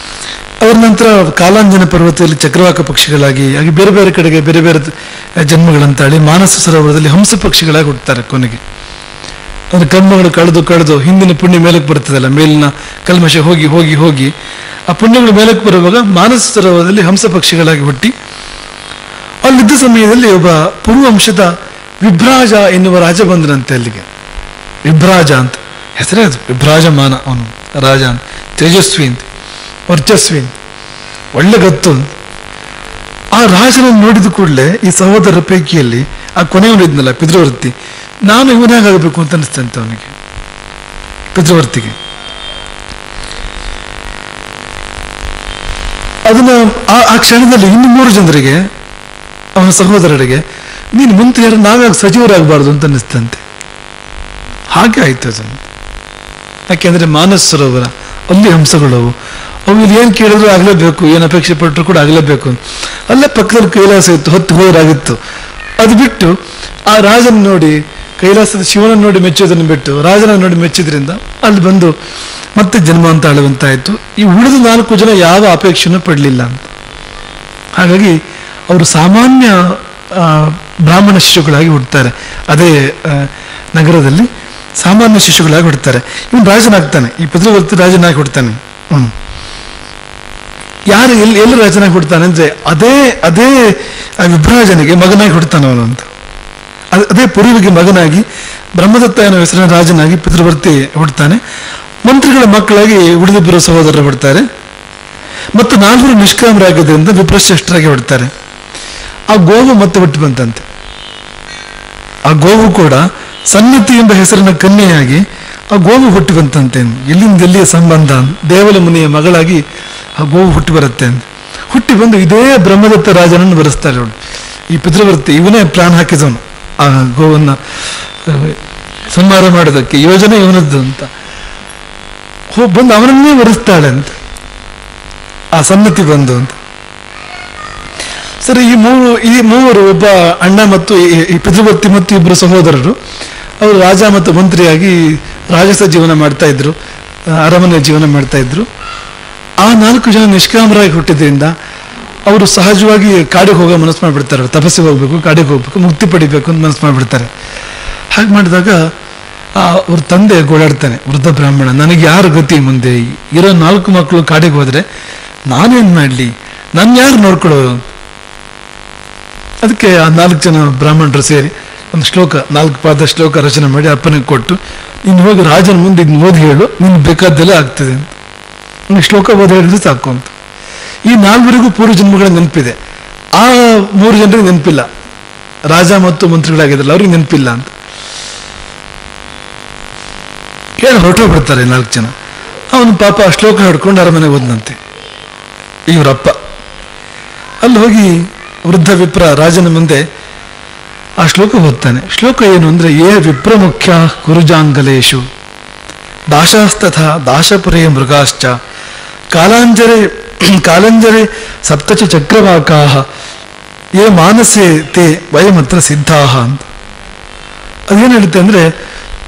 ಅವ್ರ ನಂತರ ಕಾಲಾಂಜನ ಪರ್ವತದಲ್ಲಿ ಚಕ್ರವಾಕ ಪಕ್ಷಿಗಳಾಗಿ, ಹಾಗೆ ಬೇರೆ ಬೇರೆ ಕಡೆಗೆ ಬೇರೆ ಬೇರೆ ಜನ್ಮಗಳಂತಾಳಿ ಮಾನಸ ಸರೋವರದಲ್ಲಿ ಹಂಸ ಪಕ್ಷಿಗಳಾಗಿ ಹುಡ್ತಾರೆ ಕೊನೆಗೆ. ಅಂದ್ರೆ ಕರ್ಮಗಳು ಕಳೆದು ಹಿಂದಿನ ಪುಣ್ಯ ಮೇಲಕ್ಕೆ ಬರ್ತದಲ್ಲ, ಮೇಲಿನ ಕಲ್ಮಶ ಹೋಗಿ ಹೋಗಿ ಹೋಗಿ ಆ ಪುಣ್ಯಗಳು ಮೇಲಕ್ಕೆ ಬರುವಾಗ ಮಾನಸ ಸರೋವರದಲ್ಲಿ ಹಂಸ ಪಕ್ಷಿಗಳಾಗಿ ಹುಟ್ಟಿ, ಅಲ್ಲಿದ್ದ ಸಮಯದಲ್ಲಿ ಒಬ್ಬ ಪೂರ್ವಂಶದ ವಿಭ್ರಾಜ ಎನ್ನುವ ರಾಜ ಬಂದನಂತೆ ಅಲ್ಲಿಗೆ. ವಿಭ್ರಾಜ ಅಂತ ಹೆಸರೇ ಅದು, ವಿಭ್ರಾಜಮಾನ ಅವನು ರಾಜ ಅಂತ, ತೇಜಸ್ವಿ ಅಂತ, ವರ್ಚಸ್ವಿ ಅಂತ, ಒಳ್ಳೆ ಗತ್ತು. ಆ ರಾಜನನ್ನು ನೋಡಿದ ಕೂಡಲೇ ಈ ಸಹೋದರ ಪೈಕಿಯಲ್ಲಿ ಆ ಕೊನೆಯವನಿದ್ನಲ್ಲ ಪಿತೃವರ್ತಿ, ನಾನು ಇವನಾಗಬೇಕು ಅಂತ ಅನಿಸ್ತಂತೆ ಅವನಿಗೆ, ಪಿತೃವರ್ತಿಗೆ. ಅದನ್ನ ಆ ಕ್ಷಣದಲ್ಲಿ ಇನ್ನು 3 ಜನರಿಗೆ, ಅವನ ಸಹೋದರರಿಗೆ, ನೀನು ಮುಂದೆ ಯಾರು ನಾವ್ಯಾಗ ಸಜೀವರಾಗಬಾರ್ದು ಅಂತ ಅನಿಸ್ತಂತೆ. ಹಾಗೆ ಆಯ್ತು ಅದನ್ನು. ಯಾಕೆಂದ್ರೆ ಮಾನಸ ಸರೋವರ, ಅಲ್ಲಿ ಹಂಸಗಳು ಅವು ಇಲ್ಲಿ ಏನು ಕೇಳಿದ್ರು ಆಗ್ಲೇಬೇಕು, ಏನು ಅಪೇಕ್ಷೆ ಪಟ್ಟರು ಕೂಡ ಆಗ್ಲೇಬೇಕು. ಅಲ್ಲೇ ಪಕ್ಕದಲ್ಲಿ ಕೈಲಾಸ ಇತ್ತು, ಹೊತ್ತು ಹೋರಾಗಿತ್ತು. ಅದು ಬಿಟ್ಟು ಆ ರಾಜನ ನೋಡಿ, ಕೈಲಾಸದ ಶಿವನನ್ನು ನೋಡಿ ಮೆಚ್ಚೋದನ್ನು ಬಿಟ್ಟು ರಾಜನ ನೋಡಿ ಮೆಚ್ಚಿದ್ರಿಂದ ಅಲ್ಲಿ ಬಂದು ಮತ್ತೆ ಜನ್ಮ ಅಂತ ಆಳುವಂತಾಯ್ತು. ಈ ಉಳಿದ 4 ಜನ ಯಾವ ಅಪೇಕ್ಷೆನೂ ಪಡಲಿಲ್ಲ ಅಂತ. ಹಾಗಾಗಿ ಅವರು ಸಾಮಾನ್ಯ ಬ್ರಾಹ್ಮಣ ಶಿಶುಗಳಾಗಿ ಹುಡ್ತಾರೆ. ಅದೇ ನಗರದಲ್ಲಿ ಸಾಮಾನ್ಯ ಶಿಶುಗಳಾಗಿ ಹುಡ್ತಾರೆ. ಇವನು ರಾಜನಾಗ್ತಾನೆ, ಈ ಪಿತೃವರ್ತಿ ರಾಜನಾಗಿ ಹುಡ್ತಾನೆ. ಯಾರು ಎಲ್ಲಿ ರಾಜನಾಗಿ ಹುಡ್ತಾನೆ ಅಂದ್ರೆ ಅದೇ ವಿಭ್ರಾಜನಿಗೆ ಮಗನಾಗಿ ಹುಡ್ತಾನೆ ಅವನು ಅಂತ. ಅದೇ ಪುರುವಿಗೆ ಮಗನಾಗಿ ಬ್ರಹ್ಮದತ್ತ ಅನ್ನೋ ಹೆಸರಿನ ರಾಜನಾಗಿ ಪಿತೃವರ್ತಿ ಹುಡ್ತಾನೆ. ಮಂತ್ರಿಗಳ ಮಕ್ಕಳಾಗಿ ಉಳಿದಿಬ್ಬರು ಸಹೋದರರು ಹುಡ್ತಾರೆ. ಮತ್ತು 4 ನಿಷ್ಕಾಮರಾಗಿದ್ದರಿಂದ ವಿಪ್ರಶ್ರೇಷ್ಠರಾಗಿ ಹುಡ್ತಾರೆ. ಆ ಗೋವು ಮತ್ತೆ ಹುಟ್ಟು ಬಂತಂತೆ. ಆ ಗೋವು ಕೂಡ ಸನ್ನತಿ ಎಂಬ ಹೆಸರಿನ ಕನ್ಯೆಯಾಗಿ ಆ ಗೋವು ಹುಟ್ಟು ಬಂತಂತೆ. ಎಲ್ಲಿಂದ ಸಂಬಂಧ, ದೇವಲ ಮುನಿಯ ಮಗಳಾಗಿ ಆ ಗೋವು ಹುಟ್ಟು ಬರುತ್ತೆ. ಹುಟ್ಟಿ ಬಂದು ಇದೇ ಬ್ರಹ್ಮದತ್ತ ರಾಜನನ್ನು ಬರೆಸ್ತಾರೆ ಅವಳು. ಈ ಪಿತೃವರ್ತಿ ಇವನೇ ಪ್ಲಾನ್ ಹಾಕಿದವನು ಆ ಗೋವನ್ನ ಸಂಹಾರ ಮಾಡೋದಕ್ಕೆ, ಯೋಜನೆ ಇವನದ್ದು ಅಂತ. ಬಂದು ಅವನನ್ನೇ ಬರೆಸ್ತಾಳೆ ಅಂತ, ಆ ಸನ್ನತಿ ಬಂದು ಅಂತ. ಸರಿ, ಈ ಮೂವರು ಒಬ್ಬ ಅಣ್ಣ ಮತ್ತು ಈ ಪಿತೃವರ್ತಿ ಮತ್ತು ಇಬ್ಬರು ಸಹೋದರರು, ಅವರು ರಾಜ ಮತ್ತು ಮಂತ್ರಿಯಾಗಿ ರಾಜಸ ಜೀವನ ಮಾಡ್ತಾ ಇದ್ರು, ಅರಮನೆ ಜೀವನ ಮಾಡ್ತಾ ಇದ್ರು. ಆ 4 ಜನ ನಿಷ್ಕಾಮರಾಗಿ ಹುಟ್ಟಿದ್ರಿಂದ ಅವರು ಸಹಜವಾಗಿ ಕಾಡಿಗೆ ಹೋಗೋ ಮನಸ್ಸು ಮಾಡಿಬಿಡ್ತಾರೆ. ತಪಸ್ಸಿಗೆ ಹೋಗ್ಬೇಕು, ಕಾಡಿಗೆ ಹೋಗ್ಬೇಕು, ಮುಕ್ತಿ ಪಡಿಬೇಕು ಅಂತ ಮನಸ್ಸು ಮಾಡಿಬಿಡ್ತಾರೆ. ಹಾಗೆ ಮಾಡಿದಾಗ ಅವ್ರ ತಂದೆ ಗೋಳಾಡ್ತಾನೆ, ವೃದ್ಧ ಬ್ರಾಹ್ಮಣ, ನನಗೆ ಯಾರು ಗತಿ ಮುಂದೆ? ಇರೋ 4 ಮಕ್ಕಳು ಕಾಡಿಗೆ ಹೋದ್ರೆ ನಾನೇನು ಮಾಡಲಿ? ನನ್ನ ಯಾರು ನೋಡ್ಕೊಳ್ಳೋರು? ಅದಕ್ಕೆ ಆ 4 ಜನ ಬ್ರಾಹ್ಮಣರು ಸೇರಿ ಒಂದು ಶ್ಲೋಕ, 4 ಪಾದ ಶ್ಲೋಕ ರಚನೆ ಮಾಡಿ ಅಪ್ಪನಿಗೆ ಕೊಟ್ಟು, ಇನ್ನು ಹೋಗಿ ರಾಜನ ಮುಂದೆ ಇದನ್ನ ಓದಿ ಹೇಳು, ನಿನ್ಗೆ ಬೇಕಾದ್ದೆಲ್ಲ ಆಗ್ತದೆ ಅಂತ. ಒಂದು ಶ್ಲೋಕ ಓದಿ ಹೇಳಿದ್ರೆ ಸಾಕು ಅಂತ. ಈ 4 ಪೂರ್ವ ಜನ್ಮಗಳ ನೆನಪಿದೆ, ಆ 3 ಜನರಿಗೆ ನೆನಪಿಲ್ಲ. ರಾಜ ಮತ್ತು ಮಂತ್ರಿಗಳಾಗಿದ್ರಲ್ಲ ಅವ್ರಿಗೆ ನೆನಪಿಲ್ಲ ಅಂತ ಹೇಳಿ ಹೊರಟೋಗ್ಬಿಡ್ತಾರೆ 4 ಜನ. ಅವನು ಪಾಪ ಆ ಶ್ಲೋಕ ಹಿಡ್ಕೊಂಡು ಅರಮನೆಗೆ ಹೋದ್ನಂತೆ ಇವರಪ್ಪ. ಅಲ್ಲಿ ಹೋಗಿ ವೃದ್ಧ ವಿಪ್ರ ರಾಜನ ಮುಂದೆ ಆ ಶ್ಲೋಕ ಓದ್ತಾನೆ. ಶ್ಲೋಕ ಏನು ಅಂದ್ರೆ, ಯೇ ವಿಪ್ರ ಮುಖ್ಯ ಕುರುಜಾಂಗಲೇಶು ದಾಶಾಸ್ತಥ ದಾಶಪುರೇ ಮೃಗಾಶ್ಚ ಕಾಲಂಜರೆ ಸಪ್ತಚ ಚಕ್ರವಾಕಾಹ ಯೇ ಮಾನಸೇ ತೇ ವಯಮತ್ರ ಸಿದ್ಧಾಹ ಅಂತ. ಅದೇನು ಹೇಳುತ್ತೆ ಅಂದ್ರೆ,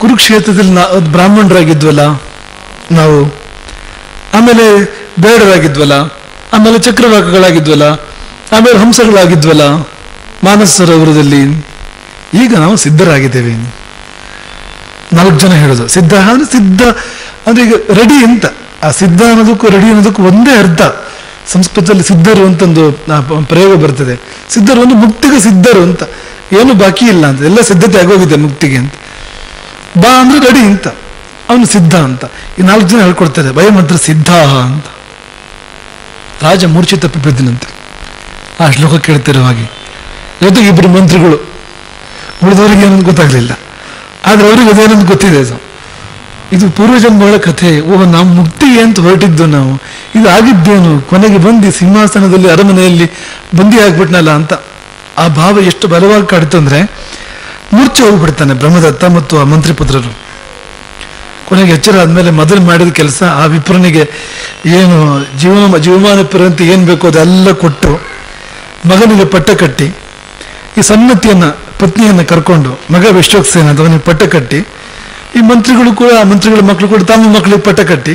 ಕುರುಕ್ಷೇತ್ರದಲ್ಲಿ ಬ್ರಾಹ್ಮಣರಾಗಿದ್ವಲ್ಲ ನಾವು, ಆಮೇಲೆ ಬೇಡರಾಗಿದ್ವಲ್ಲ, ಆಮೇಲೆ ಚಕ್ರವಾಕಗಳಾಗಿದ್ವಲ್ಲ, ಆಮೇಲೆ ಹಂಸಗಳಾಗಿದ್ವಲ್ಲ ಮಾನಸ ಸರೋವರದಲ್ಲಿ, ಈಗ ನಾವು ಸಿದ್ಧರಾಗಿದ್ದೇವೆ. 4 ಜನ ಹೇಳೋದು. ಸಿದ್ಧ ಅಂದ್ರೆ ಈಗ ರೆಡಿ ಅಂತ. ಆ ಸಿದ್ಧ ಅನ್ನೋದಕ್ಕೂ ರೆಡಿ ಅನ್ನೋದಕ್ಕೂ ಒಂದೇ ಅರ್ಥ. ಸಂಸ್ಕೃತದಲ್ಲಿ ಸಿದ್ಧರು ಅಂತಂದು ಪ್ರಯೋಗ ಬರ್ತದೆ. ಸಿದ್ಧರು ಒಂದು ಮುಕ್ತಿಗೆ ಸಿದ್ಧರು ಅಂತ, ಏನು ಬಾಕಿ ಇಲ್ಲ ಅಂತ, ಎಲ್ಲ ಸಿದ್ಧತೆ ಆಗೋಗಿದೆ ಮುಕ್ತಿಗೆ ಅಂತ. ಬಾ ಅಂದ್ರೆ ರೆಡಿ ಅಂತ, ಅವನು ಸಿದ್ಧ ಅಂತ. ಈ 4 ಜನ ಹೇಳ್ಕೊಡ್ತಾರೆ, ವಯಮಂತ್ರ ಸಿದ್ಧಾಹ ಅಂತ. ರಾಜ ಮೂರ್ಛೆ ತಪ್ಪಿ ಬಿದ್ದನಂತೆ ಆ ಶ್ಲೋಕ ಕೇಳ್ತಿರೋ ಹಾಗೆ. ಜೊತೆಗೆ 2 ಮಂತ್ರಿಗಳು, ಉಳಿದವರಿಗೆ ಏನಂತ ಗೊತ್ತಾಗ್ಲಿಲ್ಲ, ಆದ್ರೆ ಅವ್ರಿಗೆ ಅದೇನಂತ ಗೊತ್ತಿದೆ. ಇದು ಪೂರ್ವಜನ್ಮಗಳ ಕಥೆ. ನಾವು ಮುಕ್ತಿಗೆ ಅಂತ ಹೊರಟಿದ್ದು, ನಾವು ಇದು ಆಗಿದ್ದೇನು, ಕೊನೆಗೆ ಬಂದು ಸಿಂಹಾಸನದಲ್ಲಿ ಅರಮನೆಯಲ್ಲಿ ಬಂದಿ ಆಗ್ಬಿಟ್ನಲ್ಲ ಅಂತ ಆ ಭಾವ ಎಷ್ಟು ಬಲವಾಗಿ ಕಾಡ್ತಂದ್ರೆ ಮೂರ್ಛೆ ಹೋಗ್ಬಿಡ್ತಾನೆ ಬ್ರಹ್ಮದತ್ತ ಮತ್ತು ಆ ಮಂತ್ರಿಪುತ್ರರು. ಕೊನೆಗೆ ಎಚ್ಚರ ಆದ್ಮೇಲೆ ಮೊದಲು ಮಾಡಿದ ಕೆಲಸ, ಆ ವಿಪ್ರನಿಗೆ ಏನು ಜೀವಮಾನ ಪರ್ಯಂತ ಏನ್ ಬೇಕೋ ಅದೆಲ್ಲ ಕೊಟ್ಟು ಮಗನಿಗೆ ಪಟ್ಟ ಕಟ್ಟಿ, ಈ ಸನ್ನತಿಯನ್ನ ಪತ್ನಿಯನ್ನ ಕರ್ಕೊಂಡು ಮಗ ವಿಶ್ವಕ್ಸೇನ ಅಂತ ಅವನಿಗೆ ಪಟ್ಟ ಕಟ್ಟಿ, ಈ ಮಂತ್ರಿಗಳು ಕೂಡ, ಆ ಮಂತ್ರಿಗಳ ಮಕ್ಕಳು ಕೂಡ ತಮ್ಮ ಮಕ್ಕಳಿಗೆ ಪಟ್ಟ ಕಟ್ಟಿ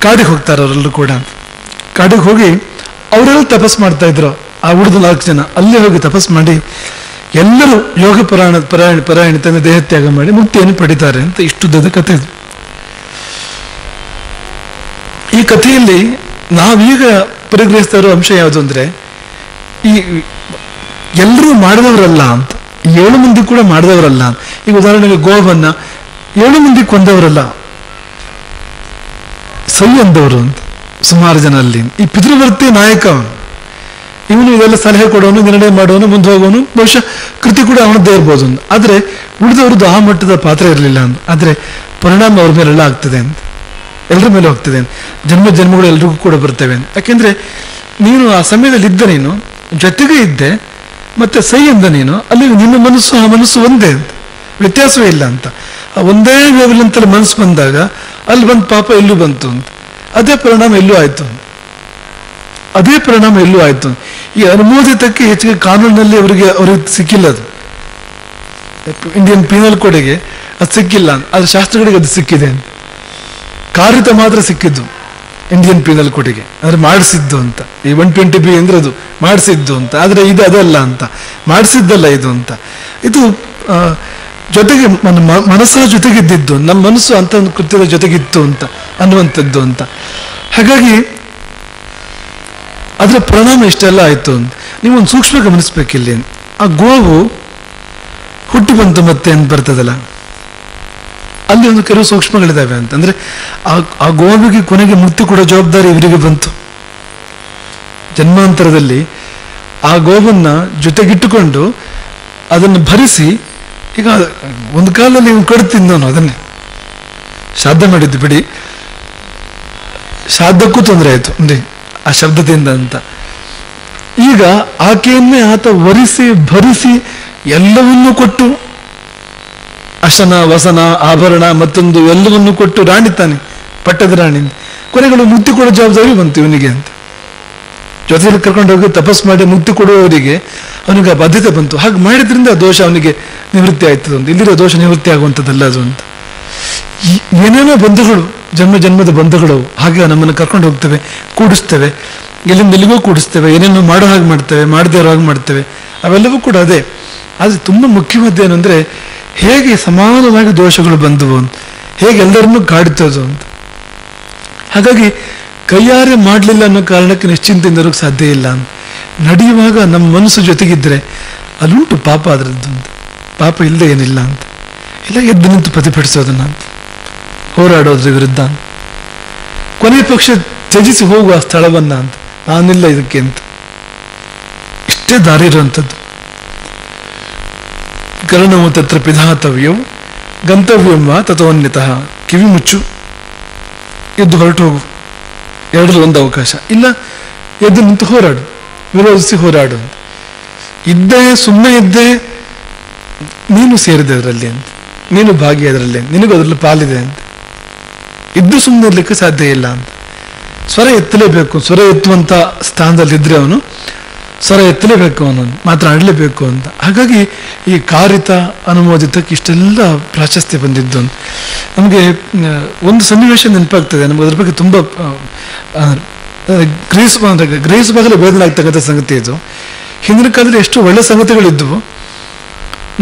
ಕಾಡಿಗೆ ಹೋಗ್ತಾರೆ. ಅವರೆಲ್ಲರೂ ಕೂಡ ಕಾಡಿಗೆ ಹೋಗಿ ಅವರೆಲ್ಲ ತಪಸ್ ಮಾಡ್ತಾ ಇದ್ರು. ಆ ಉಳಿದ 4 ಜನ ಅಲ್ಲೇ ಹೋಗಿ ತಪಸ್ ಮಾಡಿ ಎಲ್ಲರೂ ಯೋಗ ಪರಾಯಣಿತನ ದೇಹತ್ಯಾಗ ಮಾಡಿ ಮುಕ್ತಿಯನ್ನು ಪಡಿತಾರೆ ಅಂತ ಇಷ್ಟುದ್ದದ ಕಥೆ. ಈ ಕಥೆಯಲ್ಲಿ ನಾವೀಗ ಪರಿಗ್ರಹಿಸ್ತಾ ಇರೋ ಅಂಶ ಯಾವುದು ಅಂದ್ರೆ, ಈ ಎಲ್ಲರೂ ಮಾಡಿದವರಲ್ಲ ಅಂತ, 7 ಮಂದಿ ಕೂಡ ಮಾಡಿದವರಲ್ಲ. ಈಗ ಉದಾಹರಣೆಗೆ ಗೋವನ್ನ 7 ಮಂದಿ ಕೊಂದವರಲ್ಲ, ಸೈ ಅಂದವರು ಅಂತ ಸುಮಾರು ಜನ ಅಲ್ಲಿ. ಈ ಪಿತೃವರ್ತಿ ನಾಯಕ ಅವನು, ಇವನು ಇದೆಲ್ಲ ಸಲಹೆ ಕೊಡೋನು, ನಿರ್ಣಯ ಮಾಡೋನು, ಮುಂದೆ ಹೋಗೋನು, ಬಹುಶಃ ಕೃತಿ ಕೂಡ ಅವನದ್ದೇ ಇರ್ಬೋದು ಅಂತ. ಆದ್ರೆ ಉಳಿದವ್ರದ್ದು ಆ ಮಟ್ಟದ ಪಾತ್ರ ಇರಲಿಲ್ಲ ಅಂತ. ಆದ್ರೆ ಪರಿಣಾಮ ಅವ್ರ ಮೇಲೆಲ್ಲ ಆಗ್ತದೆ ಅಂತ, ಎಲ್ಲರ ಮೇಲೆ ಹೋಗ್ತದೆ ಅಂತ, ಜನ್ಮಗಳು ಎಲ್ರಿಗೂ ಕೂಡ ಬರ್ತವೆ ಅಂತ. ಯಾಕೆಂದ್ರೆ ನೀನು ಆ ಸಮಯದಲ್ಲಿ ಇದ್ದ, ನೀನು ಜೊತೆಗೆ ಇದ್ದೆ, ಮತ್ತೆ ಸೈ ಅಂದ ನೀನು, ಅಲ್ಲಿ ನಿನ್ನ ಮನಸ್ಸು ಆ ಮನಸ್ಸು ಒಂದೇ ಅಂತ, ವ್ಯತ್ಯಾಸವೇ ಇಲ್ಲ ಅಂತ. ಆ ಒಂದೇ ವೇವಲೆಂತಲ್ಲಿ ಮನಸ್ಸು ಬಂದಾಗ ಅಲ್ಲಿ ಬಂದು ಪಾಪ ಎಲ್ಲೂ ಬಂತು ಅಂತ, ಅದೇ ಪರಿಣಾಮ ಎಲ್ಲೂ ಆಯ್ತು, ಅದೇ ಪರಿಣಾಮ ಎಲ್ಲೂ ಆಯ್ತು. ಈ ಅನುಮೋದಿತಕ್ಕೆ ಹೆಚ್ಚಿಗೆ ಕಾನೂನಿನಲ್ಲಿ ಅವ್ರಿಗೆ ಸಿಕ್ಕಿಲ್ಲ. ಅದು ಇಂಡಿಯನ್ ಪೀನಲ್ ಕೋಡ್ಗೆ ಅದು ಸಿಕ್ಕಿಲ್ಲ, ಆದ್ರೆ ಶಾಸ್ತ್ರಗಳಿಗೆ ಅದು ಸಿಕ್ಕಿದೆ. ಕಾರಿತ ಮಾತ್ರ ಸಿಕ್ಕಿದ್ದು ಇಂಡಿಯನ್ ಪೀನಲ್ ಕೋಡ್ಗೆ, ಅಂದ್ರೆ ಮಾಡಿಸಿದ್ದು ಅಂತ. ಈ 120B ಅಂದ್ರೆ ಅದು ಮಾಡಿಸಿದ್ದು ಅಂತ, ಆದ್ರೆ ಇದು ಅದಲ್ಲ ಅಂತ, ಮಾಡಿಸಿದ್ದಲ್ಲ ಇದು ಅಂತ. ಇದು ಜೊತೆಗೆ ಮನಸ್ಸರ ಜೊತೆಗಿದ್ದಿದ್ದು, ನಮ್ಮ ಮನಸ್ಸು ಅಂತ ಒಂದು ಕೃತ್ಯದ ಜೊತೆಗಿತ್ತು ಅಂತ ಅನ್ನುವಂಥದ್ದು ಅಂತ. ಹಾಗಾಗಿ ಅದರ ಪರಿಣಾಮ ಇಷ್ಟೆಲ್ಲ ಆಯ್ತು ಅಂತ ನೀವೊಂದು ಸೂಕ್ಷ್ಮ ಗಮನಿಸ್ಬೇಕಿಲ್ಲಿ. ಆ ಗೋವು ಹುಟ್ಟು ಬಂತು ಮತ್ತೆ ಅಂತ ಬರ್ತದಲ್ಲ, ಅಲ್ಲಿ ಒಂದು ಕೆಲವು ಸೂಕ್ಷ್ಮಗಳಿದ್ದಾವೆ ಅಂತಂದ್ರೆ, ಆ ಗೋವಿಗೆ ಕೊನೆಗೆ ಮುಕ್ತಿ ಕೊಡೋ ಜವಾಬ್ದಾರಿ ಇವರಿಗೆ ಬಂತು. ಜನ್ಮಾಂತರದಲ್ಲಿ ಆ ಗೋವನ್ನ ಜೊತೆಗಿಟ್ಟುಕೊಂಡು ಅದನ್ನು ಭರಿಸಿ, ಈಗ ಒಂದು ಕಾಲದಲ್ಲಿ ಇವ್ನು ಕಡ್ತಿದ್ದ, ನಾನು ಅದನ್ನೇ ಶ್ರಾದ್ದ ಮಾಡಿದ್ದು ಬಿಡಿ, ಶ್ರಾದ್ದಕ್ಕೂ ತೊಂದರೆ ಆಯ್ತು ಅಂದ್ರೆ ಆ ಶಬ್ದದಿಂದ ಅಂತ. ಈಗ ಆಕೆಯನ್ನೇ ಆತ ವರಿಸಿ ಭರಿಸಿ ಎಲ್ಲವನ್ನೂ ಕೊಟ್ಟು, ಅಶನ ವಸನ ಆಭರಣ ಮತ್ತೊಂದು ಎಲ್ಲವನ್ನೂ ಕೊಟ್ಟು ರಾಣಿ ತಾನೆ, ಪಟ್ಟದ ರಾಣಿ, ಕೊನೆಗಳು ಮುಕ್ತಿ ಕೊಡೋ ಜವಾಬ್ದಾರಿ ಬಂತು ಇವನಿಗೆ ಅಂತ. ಜೊತೆಯಲ್ಲಿ ಕರ್ಕೊಂಡು ಹೋಗಿ ತಪಸ್ ಮಾಡಿ ಮುಕ್ತಿ ಕೊಡುವವರಿಗೆ ಅವನಿಗೆ ಆ ಬಾಧ್ಯತೆ ಬಂತು. ಹಾಗೆ ಮಾಡಿದ್ರಿಂದ ಆ ದೋಷ ಅವನಿಗೆ ನಿವೃತ್ತಿ ಆಯ್ತದ ಅಂತ. ಇಲ್ಲಿರೋ ದೋಷ ನಿವೃತ್ತಿ ಆಗುವಂಥದ್ದಲ್ಲ ಅದು ಅಂತ. ಏನೇನೋ ಬಂಧುಗಳು, ಜನ್ಮದ ಬಂಧುಗಳು ಹಾಗೆ ನಮ್ಮನ್ನು ಕರ್ಕೊಂಡು ಹೋಗ್ತವೆ, ಕೂಡಿಸ್ತೇವೆ. ಎಲ್ಲಿಂದ ಎಲ್ಲಿಗೂ ಕೂಡಿಸ್ತೇವೆ, ಏನೇನು ಮಾಡೋ ಹಾಗೆ ಮಾಡ್ತೇವೆ, ಮಾಡದೇ ಇರೋ ಹಾಗೆ ಮಾಡ್ತೇವೆ, ಅವೆಲ್ಲವೂ ಕೂಡ ಅದೇ. ಆದರೆ ತುಂಬ ಮುಖ್ಯವಾದ ಏನಂದರೆ ಹೇಗೆ ಸಮಾನವಾಗಿ ದೋಷಗಳು ಬಂದವು ಅಂತ, ಹೇಗೆ ಎಲ್ಲರನ್ನೂ ಕಾಡ್ತದೋ ಅಂತ. ಹಾಗಾಗಿ ಕೈಯಾರೆ ಮಾಡಲಿಲ್ಲ ಅನ್ನೋ ಕಾರಣಕ್ಕೆ ನಿಶ್ಚಿಂತೆಯಿಂದ ಇರೋಕ್ಕೆ ಸಾಧ್ಯ ಇಲ್ಲ ಅಂತ. ನಡೆಯುವಾಗ ನಮ್ಮ ಮನಸ್ಸು ಜೊತೆಗಿದ್ದರೆ ಅಲ್ಲುಂಟು ಪಾಪ ಅದರದ್ದು ಅಂತ, ಪಾಪ ಇಲ್ಲದೆ ಏನಿಲ್ಲ ಅಂತ. ಇಲ್ಲ ಎದ್ದು ನಿಂತು ಪ್ರತಿಭಟಿಸೋದನ್ನ ಅಂತ, ಹೋರಾಡೋದ್ರ ವಿರುದ್ಧ ಅಂತ, ಕೊನೆ ಪಕ್ಷ ತ್ಯಜಿಸಿ ಹೋಗುವ ಸ್ಥಳವನ್ನ ಅಂತ, ನಾನಿಲ್ಲ ಇದಕ್ಕೆ ಅಂತ. ಇಷ್ಟೇ ದಾರಿ ಇರುವಂಥದ್ದು. ಕರ್ಣವು ತತ್ರ ಪಿಧಾತವ್ಯವು ಗಂತವ್ಯಂ ವಾ ತಥೋನ್ಯತಃ. ಕಿವಿ ಮುಚ್ಚು, ಎದ್ದು ಹೊರಟು ಹೋಗು, ಎರಡರಲ್ಲಿ ಒಂದು ಅವಕಾಶ. ಇಲ್ಲ ಎದ್ದು ನಿಂತು ಹೋರಾಡು, ವಿರೋಧಿಸಿ ಹೋರಾಡು ಅಂತ. ಇದ್ದೇ ಸುಮ್ಮನೆ ಇದ್ದೇ ನೀನು ಸೇರಿದೆ ಅದರಲ್ಲಿ ಅಂತ, ನೀನು ಭಾಗಿ ಅದರಲ್ಲಿ, ನಿನಗೂ ಅದರಲ್ಲಿ ಪಾಲಿದೆ ಅಂತ. ಇದ್ದು ಸುಮ್ಮನೆ ಇರ್ಲಿಕ್ಕೆ ಸಾಧ್ಯ ಇಲ್ಲ ಅಂತ. ಸ್ವರ ಎತ್ತಲೇಬೇಕು, ಸ್ವರ ಎತ್ತುವಂತ ಸ್ಥಾನದಲ್ಲಿದ್ದರೆ ಅವನು ಸ್ವರ ಎತ್ತಲೇಬೇಕು, ಅವನನ್ನು ಮಾತ್ರ ಆಡಲೇಬೇಕು ಅಂತ. ಹಾಗಾಗಿ ಈ ಕಾರಿತ ಅನುಮೋದಿತಕ್ಕೆ ಇಷ್ಟೆಲ್ಲ ಪ್ರಾಶಸ್ತ್ಯ ಬಂದಿದ್ದು. ನಮಗೆ ಒಂದು ಸನ್ನಿವೇಶ ನೆನಪಾಗ್ತದೆ, ನಮಗೆ ಅದ್ರ ಬಗ್ಗೆ ತುಂಬ ಗ್ರಹಿಸುವಾಗಲೇ ಬೇದನೆ ಆಗ್ತಕ್ಕಂಥ ಸಂಗತಿ ಇದು. ಹಿಂದಿನ ಕಾಲದಲ್ಲಿ ಎಷ್ಟು ಒಳ್ಳೆ ಸಂಗತಿಗಳಿದ್ದವು.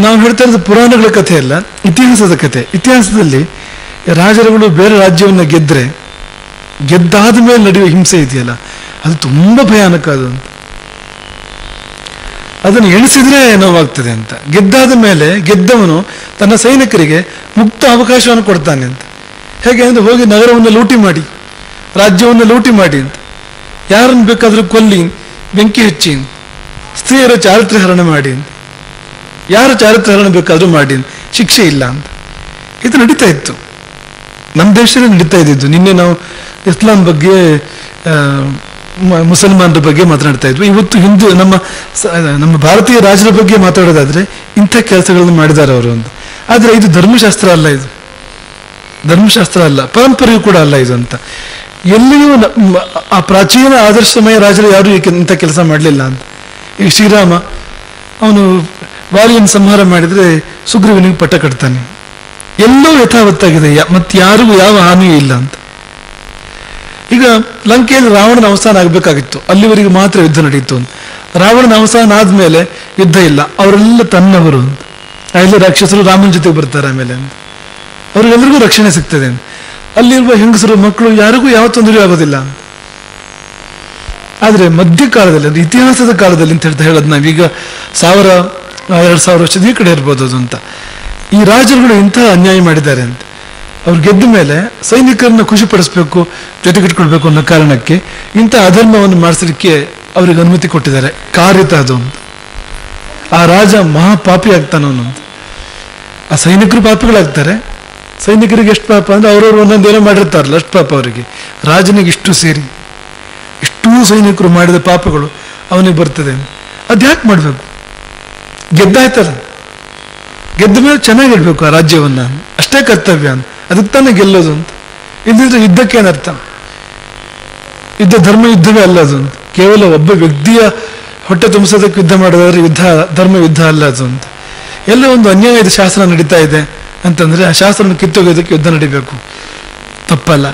ನಾವು ಹೇಳ್ತಾ ಇರೋದು ಪುರಾಣಗಳ ಕಥೆ ಅಲ್ಲ, ಇತಿಹಾಸದ ಕಥೆ. ಇತಿಹಾಸದಲ್ಲಿ ರಾಜರುಗಳು ಬೇರೆ ರಾಜ್ಯವನ್ನು ಗೆದ್ದಾದ ಮೇಲೆ ನಡೆಯುವ ಹಿಂಸೆ ಇದೆಯಲ್ಲ, ಅದು ತುಂಬ ಭಯಾನಕ. ಅದು ಅಂತ ಅದನ್ನು ಎಣಿಸಿದ್ರೆ ನೋವಾಗ್ತದೆ ಅಂತ. ಗೆದ್ದಾದ ಮೇಲೆ ಗೆದ್ದವನು ತನ್ನ ಸೈನಿಕರಿಗೆ ಮುಕ್ತ ಅವಕಾಶವನ್ನು ಕೊಡ್ತಾನೆ ಅಂತ. ಹೇಗೆ ಅಂದರೆ ಹೋಗಿ ನಗರವನ್ನು ಲೂಟಿ ಮಾಡಿ, ರಾಜ್ಯವನ್ನು ಲೂಟಿ ಮಾಡಿ ಅಂತ, ಯಾರನ್ನು ಬೇಕಾದರೂ ಕೊಲ್ಲಿ, ಬೆಂಕಿ ಹಚ್ಚಿ, ಸ್ತ್ರೀಯರ ಚಾರಿತ್ರ್ಯಹರಣ ಮಾಡಿ ಅಂತ, ಯಾರು ಚಾರಿತ್ರ್ಯಹರಣ ಬೇಕಾದರೂ ಮಾಡಿ, ಶಿಕ್ಷೆ ಇಲ್ಲ ಅಂತ. ಇದು ನಡೀತಾ ಇತ್ತು, ನಮ್ಮ ದೇಶದಲ್ಲಿ ನಡೀತಾ ಇದ್ದಿದ್ದು. ನಿನ್ನೆ ನಾವು ಇಸ್ಲಾಂ ಬಗ್ಗೆ, ಮುಸಲ್ಮಾನರ ಬಗ್ಗೆ ಮಾತನಾಡ್ತಾ ಇದ್ವಿ. ಇವತ್ತು ಹಿಂದೂ ನಮ್ಮ ಭಾರತೀಯ ರಾಜರ ಬಗ್ಗೆ ಮಾತಾಡೋದಾದ್ರೆ ಇಂಥ ಕೆಲಸಗಳನ್ನು ಮಾಡಿದ್ದಾರೆ ಅವರು ಅಂತ. ಆದರೆ ಇದು ಧರ್ಮಶಾಸ್ತ್ರ ಅಲ್ಲ, ಇದು ಧರ್ಮಶಾಸ್ತ್ರ ಅಲ್ಲ, ಪರಂಪರೆಯೂ ಕೂಡ ಅಲ್ಲ ಇದು ಅಂತ. ಎಲ್ಲಿಯೂ ಆ ಪ್ರಾಚೀನ ಆದರ್ಶಮಯ ರಾಜರು ಯಾರು ಇಂಥ ಕೆಲಸ ಮಾಡಲಿಲ್ಲ ಅಂತ. ಈಗ ಶ್ರೀರಾಮ ಅವನು ವಾಲಿಯನ್ನು ಸಂಹಾರ ಮಾಡಿದರೆ ಸುಗ್ರೀವನಿಗೆ ಪಟ್ಟ ಕಟ್ತಾನೆ. ಎಲ್ಲೋ ಯಥಾವತ್ತಾಗಿದೆ, ಮತ್ತೆ ಯಾರಿಗೂ ಯಾವ ಹಾನಿಯೂ ಇಲ್ಲ ಅಂತ. ಈಗ ಲಂಕೆಯಲ್ಲಿ ರಾವಣನ ಅವಸಾನ ಆಗಬೇಕಾಗಿತ್ತು, ಅಲ್ಲಿವರೆಗೆ ಮಾತ್ರ ಯುದ್ಧ ನಡೀತು ಅಂತ. ರಾವಣನ ಅವಸಾನ ಆದ್ಮೇಲೆ ಯುದ್ಧ ಇಲ್ಲ, ಅವರೆಲ್ಲ ತನ್ನವರು ಅಂತ. ಎಲ್ಲ ರಾಕ್ಷಸರು ರಾಮನ ಜೊತೆಗೆ ಬರ್ತಾರೆ ಆಮೇಲೆ ಅಂತ, ಅವ್ರಿಗೆಲ್ಲರಿಗೂ ರಕ್ಷಣೆ ಸಿಗ್ತದೆ ಅಂತ. ಅಲ್ಲಿರುವ ಹೆಂಗಸರು ಮಕ್ಕಳು ಯಾರಿಗೂ ಯಾವ ತೊಂದರೆಯೂ ಆಗೋದಿಲ್ಲ ಅಂತ. ಆದರೆ ಮಧ್ಯಕಾಲದಲ್ಲಿ, ಅಂದ್ರೆ ಇತಿಹಾಸದ ಕಾಲದಲ್ಲಿ ಅಂತ ಹೇಳೋದು ನಾವೀಗ 1000-2000 ವರ್ಷದ ಈ ಕಡೆ ಇರ್ಬೋದು ಅದು ಅಂತ. ಈ ರಾಜರುಗಳು ಇಂಥ ಅನ್ಯಾಯ ಮಾಡಿದ್ದಾರೆ ಅಂತ. ಅವ್ರು ಗೆದ್ದ ಮೇಲೆ ಸೈನಿಕರನ್ನ ಖುಷಿಪಡಿಸ್ಬೇಕು, ಜೊತೆಗಿಟ್ಕೊಳ್ಬೇಕು ಅನ್ನೋ ಕಾರಣಕ್ಕೆ ಇಂಥ ಅಧರ್ಮವನ್ನು ಮಾಡಿಸಲಿಕ್ಕೆ ಅವ್ರಿಗೆ ಅನುಮತಿ ಕೊಟ್ಟಿದ್ದಾರೆ. ಕಾರಿತ ಅದು ಅಂತ. ಆ ರಾಜ ಮಹಾಪಾಪಿ ಆಗ್ತಾನವನು ಅಂತ. ಆ ಸೈನಿಕರು ಪಾಪಿಗಳಾಗ್ತಾರೆ. ಸೈನಿಕರಿಗೆ ಎಷ್ಟು ಪಾಪ ಅಂದ್ರೆ ಅವ್ರವ್ರು ಒಂದೊಂದೇನೋ ಮಾಡಿರ್ತಾರಲ್ಲ, ಅಷ್ಟು ಪಾಪ ಅವರಿಗೆ. ರಾಜನಿಗೆ ಇಷ್ಟು ಸೇರಿ ಇಷ್ಟೂ ಸೈನಿಕರು ಮಾಡಿದ ಪಾಪಗಳು ಅವನಿಗೆ ಬರ್ತದೆ. ಅದ್ಯಾಕೆ ಮಾಡಬೇಕು? ಗೆದ್ದಾಯ್ತಲ್ಲ, ಗೆದ್ದ ಮೇಲೆ ಚೆನ್ನಾಗಿಡ್ಬೇಕು ಆ ರಾಜ್ಯವನ್ನ, ಅಷ್ಟೇ ಕರ್ತವ್ಯ ಅಂತ. ಅದಕ್ಕೆ ತಾನೇ ಗೆಲ್ಲೋದು ಅಂತ. ಇಲ್ಲದಿದ್ರೆ ಯುದ್ಧಕ್ಕೇನರ್ಥ? ಯುದ್ಧ ಧರ್ಮ ಯುದ್ಧವೇ ಅಲ್ಲ ಅದು ಅಂತ. ಕೇವಲ ಒಬ್ಬ ವ್ಯಕ್ತಿಯ ಹೊಟ್ಟೆ ತುಂಬಿಸೋದಕ್ಕೆ ಯುದ್ಧ ಮಾಡೋದಾದ್ರೆ ಯುದ್ಧ ಧರ್ಮ ಯುದ್ಧ ಅಲ್ಲ ಅದು ಅಂತ. ಎಲ್ಲ ಒಂದು ಅನ್ಯಾಯದ ಶಾಸ್ತ್ರ ನಡೀತಾ ಇದೆ ಅಂತಂದ್ರೆ ಆ ಶಾಸ್ತ್ರವನ್ನು ಕಿತ್ತೊಗೆಯೋದಕ್ಕೆ ಯುದ್ಧ ನಡಿಬೇಕು, ತಪ್ಪಲ್ಲ.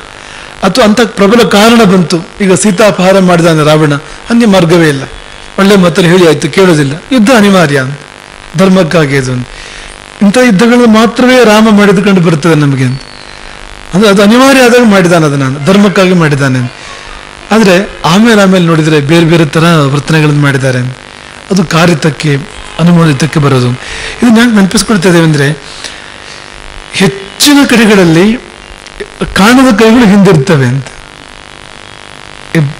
ಅಥವಾ ಅಂತ ಪ್ರಬಲ ಕಾರಣ ಬಂತು, ಈಗ ಸೀತಾಪಹಾರ ಮಾಡಿದಾನೆ ರಾವಣ, ಅನ್ಯ ಮಾರ್ಗವೇ ಇಲ್ಲ, ಒಳ್ಳೆ ಮಾತನ್ನು ಹೇಳಿ ಆಯ್ತು, ಕೇಳೋದಿಲ್ಲ, ಯುದ್ಧ ಅನಿವಾರ್ಯ ಅಂತ, ಧರ್ಮಕ್ಕಾಗಿ ಅದು. ಇಂಥ ಯುದ್ಧಗಳನ್ನು ಮಾತ್ರವೇ ರಾಮ ಮಾಡಿದುಕೊಂಡು ಬರ್ತದೆ ನಮಗೆ ಅಂತ. ಅಂದ್ರೆ ಅದು ಅನಿವಾರ್ಯ ಆದಾಗ ಮಾಡಿದಾನೆ, ಅದನ್ನ ಧರ್ಮಕ್ಕಾಗಿ ಮಾಡಿದ್ದಾನೆ. ಆದರೆ ಆಮೇಲೆ ನೋಡಿದರೆ ಬೇರೆ ಬೇರೆ ಥರ ವರ್ತನೆಗಳನ್ನು ಮಾಡಿದ್ದಾರೆ. ಅದು ಕಾರಿತಕ್ಕೆ ಅನುಮೋದಿತಕ್ಕೆ ಬರೋದು. ಇದನ್ನ ಯಾಕೆ ನೆನಪಿಸ್ಕೊಳ್ತಾ ಇದ್ದೇವೆ ಅಂದರೆ, ಹೆಚ್ಚಿನ ಕಡೆಗಳಲ್ಲಿ ಕಾಣದ ಕೈಗಳು ಹಿಂದಿರ್ತವೆ ಅಂತ.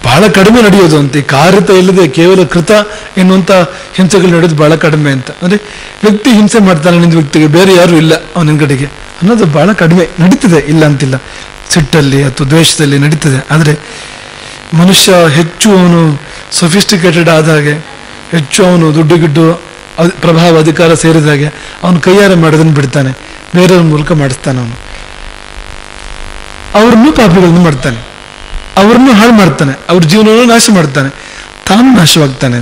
ಬಹಳ ಕಡಿಮೆ ನಡೆಯೋದು ಅಂತ. ಈ ಕಾರಿತ ಇಲ್ಲದೆ ಕೇವಲ ಕೃತ ಎನ್ನುವಂಥ ಹಿಂಸೆಗಳು ನಡೆಯೋದು ಬಹಳ ಕಡಿಮೆ ಅಂತ. ಅಂದರೆ ವ್ಯಕ್ತಿ ಹಿಂಸೆ ಮಾಡ್ತಾನೆ ನಿಂದ ವ್ಯಕ್ತಿಗೆ, ಬೇರೆ ಯಾರು ಇಲ್ಲ ಅವನ ಕಡೆಗೆ ಅನ್ನೋದು ಬಹಳ ಕಡಿಮೆ ನಡೀತದೆ, ಇಲ್ಲ ಅಂತಿಲ್ಲ. ಸಿಟ್ಟಲ್ಲಿ ಅಥವಾ ದ್ವೇಷದಲ್ಲಿ ನಡೀತದೆ. ಆದರೆ ಮನುಷ್ಯ ಹೆಚ್ಚು ಅವನು ಸೊಫಿಸ್ಟಿಕೇಟೆಡ್ ಆದಾಗೆ, ಹೆಚ್ಚು ಅವನು ದುಡ್ಡು ಗಿಡ್ಡು ಪ್ರಭಾವ ಅಧಿಕಾರ ಸೇರಿದಾಗೆ ಅವನು ಕೈಯಾರೆ ಮಾಡೋದನ್ನು ಬಿಡ್ತಾನೆ, ಬೇರೆಯವ್ರ ಮೂಲಕ ಮಾಡಿಸ್ತಾನೆ. ಅವನು ಅವ್ರನ್ನೂ ಪಾಪಿಗಳನ್ನು ಮಾಡ್ತಾನೆ, ಅವ್ರನ್ನೂ ಹಾಳು ಮಾಡ್ತಾನೆ, ಅವ್ರ ಜೀವನವನ್ನು ನಾಶ ಮಾಡ್ತಾನೆ, ತಾನು ನಾಶವಾಗ್ತಾನೆ.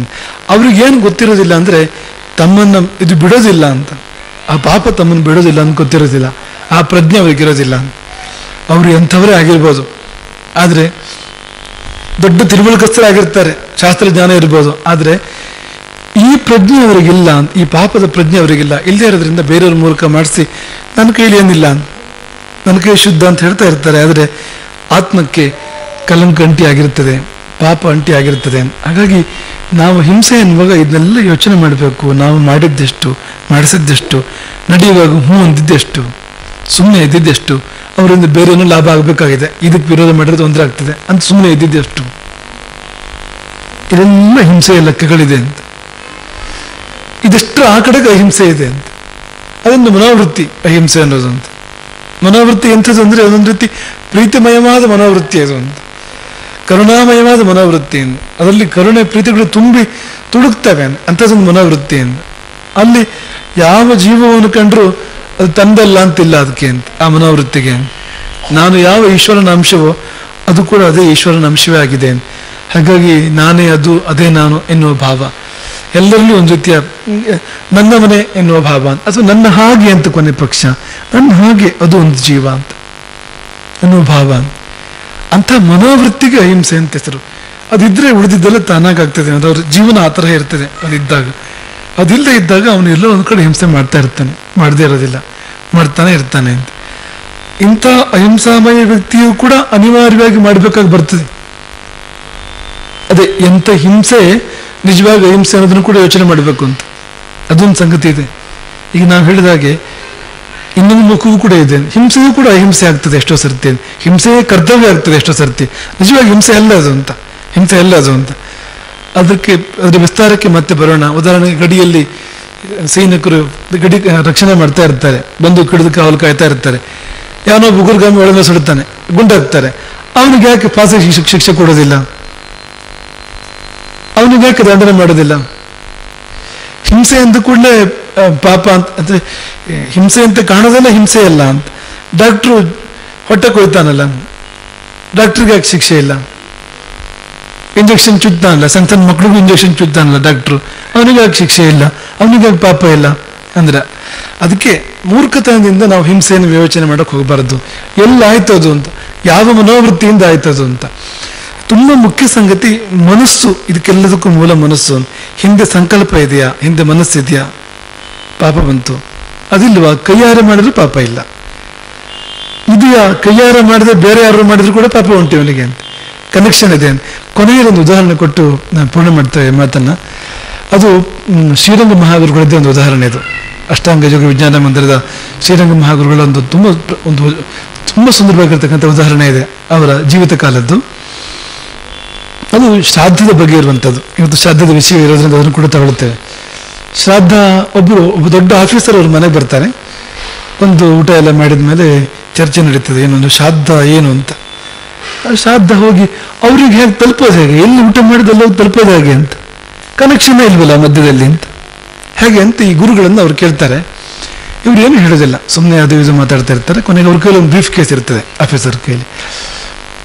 ಅವ್ರಿಗೇನು ಗೊತ್ತಿರೋದಿಲ್ಲ ಅಂದರೆ ತಮ್ಮನ್ನು ಇದು ಬಿಡೋದಿಲ್ಲ ಅಂತ, ಆ ಪಾಪ ತಮ್ಮನ್ನು ಬಿಡೋದಿಲ್ಲ ಅಂತ ಗೊತ್ತಿರೋದಿಲ್ಲ, ಆ ಪ್ರಜ್ಞೆ ಅವ್ರಿಗಿರೋದಿಲ್ಲ. ಅವರು ಎಂಥವರೇ ಆಗಿರ್ಬೋದು. ಆದರೆ ದೊಡ್ಡ ತಿಳುವಳಿಕಸ್ಥರಾಗಿರ್ತಾರೆ, ಶಾಸ್ತ್ರಜ್ಞಾನ ಇರ್ಬೋದು, ಆದರೆ ಈ ಪ್ರಜ್ಞೆ ಅವರಿಗಿಲ್ಲ, ಈ ಪಾಪದ ಪ್ರಜ್ಞೆ ಅವರಿಗಿಲ್ಲ. ಇಲ್ಲದೆ ಇರೋದ್ರಿಂದ ಬೇರೆಯವ್ರ ಮೂಲಕ ಮಾಡಿಸಿ ನನ್ನ ಕೈಲಿ ಏನಿಲ್ಲ, ನನ್ನ ಕೈ ಶುದ್ಧ ಅಂತ ಹೇಳ್ತಾ ಇರ್ತಾರೆ. ಆದರೆ ಆತ್ಮಕ್ಕೆ ಕಲಂಕ ಅಂಟಿ ಆಗಿರ್ತದೆ, ಪಾಪ ಅಂಟಿ ಆಗಿರ್ತದೆ. ಹಾಗಾಗಿ ನಾವು ಹಿಂಸೆ ಎನ್ನುವಾಗ ಇದನ್ನೆಲ್ಲ ಯೋಚನೆ ಮಾಡಬೇಕು. ನಾವು ಮಾಡಿದ್ದೆಷ್ಟು, ಮಾಡಿಸಿದ್ದೆಷ್ಟು, ನಡೆಯುವಾಗ ಅಂದಿದ್ದೆಷ್ಟು, ಸುಮ್ಮನೆ ಇದ್ದಿದ್ದೆಷ್ಟು, ಅವರಿಂದ ಬೇರೆಯೂ ಲಾಭ ಆಗಬೇಕಾಗಿದೆ, ಇದಕ್ಕೆ ವಿರೋಧ ಮಾಡಿದ್ರೆ ತೊಂದರೆ ಆಗ್ತದೆ ಅಂತ ಸುಮ್ಮನೆ ಇದ್ದಿದ್ದೆಷ್ಟು. ಇದೆಲ್ಲ ಹಿಂಸೆಯ ಲೆಕ್ಕಗಳಿದೆ ಅಂತ. ಇದೆಷ್ಟು ಆ ಕಡೆಗೆ ಅಹಿಂಸೆ ಇದೆ ಅಂತ. ಅದೊಂದು ಮನೋವೃತ್ತಿ ಅಹಿಂಸೆ ಅನ್ನೋದು ಅಂತ. ಮನೋವೃತ್ತಿ ಎಂಥದ್ದು ಅಂದರೆ ಅದೊಂದು ರೀತಿ ಪ್ರೀತಿಮಯವಾದ ಮನೋವೃತ್ತಿ ಅದು ಅಂತ, ಕರುಣಾಮಯವಾದ ಮನೋವೃತ್ತಿ. ಅದರಲ್ಲಿ ಕರುಣೆ ಪ್ರೀತಿಗಳು ತುಂಬಿ ತುಡುಕ್ತವೆ ಅಂಥದ್ದೊಂದು ಮನೋವೃತ್ತಿ. ಅಲ್ಲಿ ಯಾವ ಜೀವವನ್ನು ಕಂಡ್ರೂ ಅದು ತಂದಲ್ಲ ಅಂತಿಲ್ಲ ಅದಕ್ಕೆ ಅಂತ, ಆ ಮನೋವೃತ್ತಿಗೆ. ನಾನು ಯಾವ ಈಶ್ವರನ ಅಂಶವೋ ಅದು ಕೂಡ ಅದೇ ಈಶ್ವರನ ಅಂಶವೇ ಆಗಿದೆ. ಹಾಗಾಗಿ ನಾನೇ ಅದು, ಅದೇ ನಾನು ಎನ್ನುವ ಭಾವ ಎಲ್ಲರಲ್ಲೂ ಒಂದು ರೀತಿಯ ನನ್ನ ಮನೆ ಎನ್ನುವ ಭಾವ, ಅಥವಾ ನನ್ನ ಹಾಗೆ ಅಂತ ಕೊನೆ ಪಕ್ಷ, ನನ್ನ ಹಾಗೆ ಅದು ಒಂದು ಜೀವ ಅಂತ ಎನ್ನುವ ಭಾವ. ಅಂಥ ಮನೋವೃತ್ತಿಗೆ ಅಹಿಂಸೆ ಅಂತ ಹೆಸರು. ಅದಿದ್ರೆ ಉಳಿದಿದ್ದೆಲ್ಲ ತಾನಾಗ್ತದೆ. ಅದವ್ರ ಜೀವನ ಆ ತರಹ ಇರ್ತದೆ ಅದಿದ್ದಾಗ. ಅದಿಲ್ಲದೆ ಇದ್ದಾಗ ಅವನು ಎಲ್ಲೋ ಒಂದು ಕಡೆ ಹಿಂಸೆ ಮಾಡ್ತಾ ಇರ್ತಾನೆ, ಮಾಡದೇ ಇರೋದಿಲ್ಲ, ಮಾಡ್ತಾನೆ ಇರ್ತಾನೆ ಅಂತ. ಇಂಥ ಅಹಿಂಸಾಮಯ ವ್ಯಕ್ತಿಯು ಕೂಡ ಅನಿವಾರ್ಯವಾಗಿ ಮಾಡಬೇಕಾಗಿ ಬರ್ತದೆ. ಅದೇ ಎಂಥ ಹಿಂಸೆ ನಿಜವಾಗಿ ಅಹಿಂಸೆ ಅನ್ನೋದನ್ನು ಕೂಡ ಯೋಚನೆ ಮಾಡಬೇಕು ಅಂತ, ಅದೊಂದು ಸಂಗತಿ ಇದೆ. ಈಗ ನಾವು ಹೇಳಿದಾಗೆ ಇನ್ನೊಂದು ಮುಖವೂ ಕೂಡ ಇದೆ. ಹಿಂಸೆಯೂ ಕೂಡ ಅಹಿಂಸೆ ಆಗ್ತದೆ ಎಷ್ಟೋ ಸರ್ತಿ, ಹಿಂಸೆಯೇ ಕರ್ತವ್ಯ ಆಗ್ತದೆ ಎಷ್ಟೋ ಸರ್ತಿ. ನಿಜವಾಗಿ ಹಿಂಸೆ ಅಲ್ಲ ಅದು ಅಂತ, ಹಿಂಸೆ ಅಲ್ಲ ಅದು ಅಂತ. ಅದರ ವಿಸ್ತಾರಕ್ಕೆ ಮತ್ತೆ ಬರೋಣ. ಉದಾಹರಣೆಗೆ ಗಡಿಯಲ್ಲಿ ಸೈನಿಕರು ಗಡಿ ರಕ್ಷಣೆ ಮಾಡ್ತಾ ಇರ್ತಾರೆ, ಬಂದು ಹಿಡಿದು ಕಾವಲು ಕಾಯ್ತಾ ಇರ್ತಾರೆ. ಯಾವನೋ ಉಗುರ್ಗಾಮಿ ಒಳಗೆ ಸುಡುತ್ತಾನೆ, ಗುಂಡಾಗ್ತಾರೆ. ಅವನಿಗೆ ಯಾಕೆ ಫಾಸಿ ಶಿಕ್ಷೆ ಕೊಡೋದಿಲ್ಲ? ಅವನಿಗೆ ಯಾಕೆ ದಂಡನೆ ಮಾಡೋದಿಲ್ಲ? ಹಿಂಸೆ ಅಂದ ಕೂಡಲೇ ಪಾಪ ಅಂತ, ಹಿಂಸೆ ಅಂತ ಕಾಣೋದಲ್ಲ ಹಿಂಸೆ ಅಲ್ಲ ಅಂತ. ಡಾಕ್ಟ್ರು ಹೊಟ್ಟೆ ಕೊಯ್ತಾನಲ್ಲ, ಡಾಕ್ಟ್ರಿಗೆ ಯಾಕೆ ಶಿಕ್ಷೆ ಇಲ್ಲ? ಇಂಜೆಕ್ಷನ್ ಚುಚ್ತಾನಲ್ಲ, ಸಣ್ಣ ಸಣ್ಣ ಮಕ್ಳಿಗೂ ಇಂಜೆಕ್ಷನ್ ಚುಚ್ತಾನಲ್ಲ ಡಾಕ್ಟ್ರು, ಅವನಿಗೆ ಯಾಕೆ ಶಿಕ್ಷೆ ಇಲ್ಲ? ಅವನಿಗೆ ಯಾಕೆ ಪಾಪ ಇಲ್ಲ? ಅಂದ್ರೆ ಅದಕ್ಕೆ ಮೂರ್ಖತನದಿಂದ ನಾವು ಹಿಂಸೆಯನ್ನು ವಿವೇಚನೆ ಮಾಡಕ್ಕೆ ಹೋಗಬಾರದು. ಎಲ್ಲ ಆಯ್ತದು ಅಂತ, ಯಾವ ಮನೋವೃತ್ತಿಯಿಂದ ಆಯ್ತದು ಅಂತ. ತುಂಬ ಮುಖ್ಯ ಸಂಗತಿ ಮನಸ್ಸು, ಇದಕ್ಕೆಲ್ಲದಕ್ಕೂ ಮೂಲ ಮನಸ್ಸು. ಹಿಂದೆ ಸಂಕಲ್ಪ ಇದೆಯಾ? ಹಿಂದೆ ಮನಸ್ಸಿದೆಯಾ? ಪಾಪ ಬಂತು ಅದಿಲ್ವಾ? ಕೈಯಾರೆ ಮಾಡಿದ್ರು ಪಾಪ ಇಲ್ಲ. ಇದೆಯಾ? ಕೈಯಾರೆ ಮಾಡಿದ್ರೆ ಬೇರೆ ಯಾರು ಮಾಡಿದ್ರು ಕೂಡ ಪಾಪ ಉಂಟು ಇವನಿಗೆ ಅಂತ. ಕನೆಕ್ಷನ್ ಇದೆ. ಕೊನೆಯಲ್ಲೊಂದು ಉದಾಹರಣೆ ಕೊಟ್ಟು ನಾನು ಪೂರ್ಣ ಮಾಡ್ತೇವೆ ಮಾತನ್ನ. ಅದು ಶ್ರೀರಂಗ ಮಹಾಗುರುಗಳದ್ದೇ ಒಂದು ಉದಾಹರಣೆ. ಇದು ಅಷ್ಟಾಂಗ ಯೋಗ ವಿಜ್ಞಾನ ಮಂದಿರದ ಶ್ರೀರಂಗ ಮಹಾಗುರುಗಳ ಒಂದು ತುಂಬ ಸುಂದರವಾಗಿರ್ತಕ್ಕಂಥ ಉದಾಹರಣೆ ಇದೆ ಅವರ ಜೀವಿತ ಕಾಲದ್ದು. ಅದು ಶ್ರಾದ್ದದ ಬಗ್ಗೆ ಇರುವಂಥದ್ದು. ಇವತ್ತು ಶ್ರಾದ್ದದ ವಿಷಯ ಇರೋದ್ರಿಂದ ಅದನ್ನು ಕೂಡ ತಗೊಳ್ತೇವೆ. ಶ್ರಾದ್ದ ಒಬ್ಬ ದೊಡ್ಡ ಆಫೀಸರ್ ಅವ್ರ ಮನೆಗೆ ಬರ್ತಾರೆ. ಒಂದು ಊಟ ಎಲ್ಲ ಮಾಡಿದ ಮೇಲೆ ಚರ್ಚೆ ನಡೀತದೆ, ಏನೊಂದು ಶ್ರಾದ್ದ ಏನು ಅಂತ. ಶ್ರಾದ್ದ ಹೋಗಿ ಅವ್ರಿಗೆ ಹೇಗೆ ತಲುಪೋದು, ಹೇಗೆ ಎಲ್ಲಿ ಊಟ ಮಾಡಿದೆಲ್ಲ ತಲುಪೋದು ಹೇಗೆ ಅಂತ, ಕನೆಕ್ಷನ್ ಇಲ್ವಲ್ಲ ಮಧ್ಯದಲ್ಲಿ ಅಂತ, ಹೇಗೆ ಅಂತ ಈ ಗುರುಗಳನ್ನು ಅವ್ರು ಕೇಳ್ತಾರೆ. ಇವ್ರು ಏನು ಹೇಳೋದಿಲ್ಲ, ಸುಮ್ಮನೆ ಅದು ಇದು ಮಾತಾಡ್ತಾ ಇರ್ತಾರೆ. ಕೊನೆಗೆ ಅವ್ರ ಕೈಲಿ ಒಂದು ಬ್ರೀಫ್ ಕೇಸ್ ಇರ್ತದೆ ಆಫೀಸರ್ ಕೈಲಿ.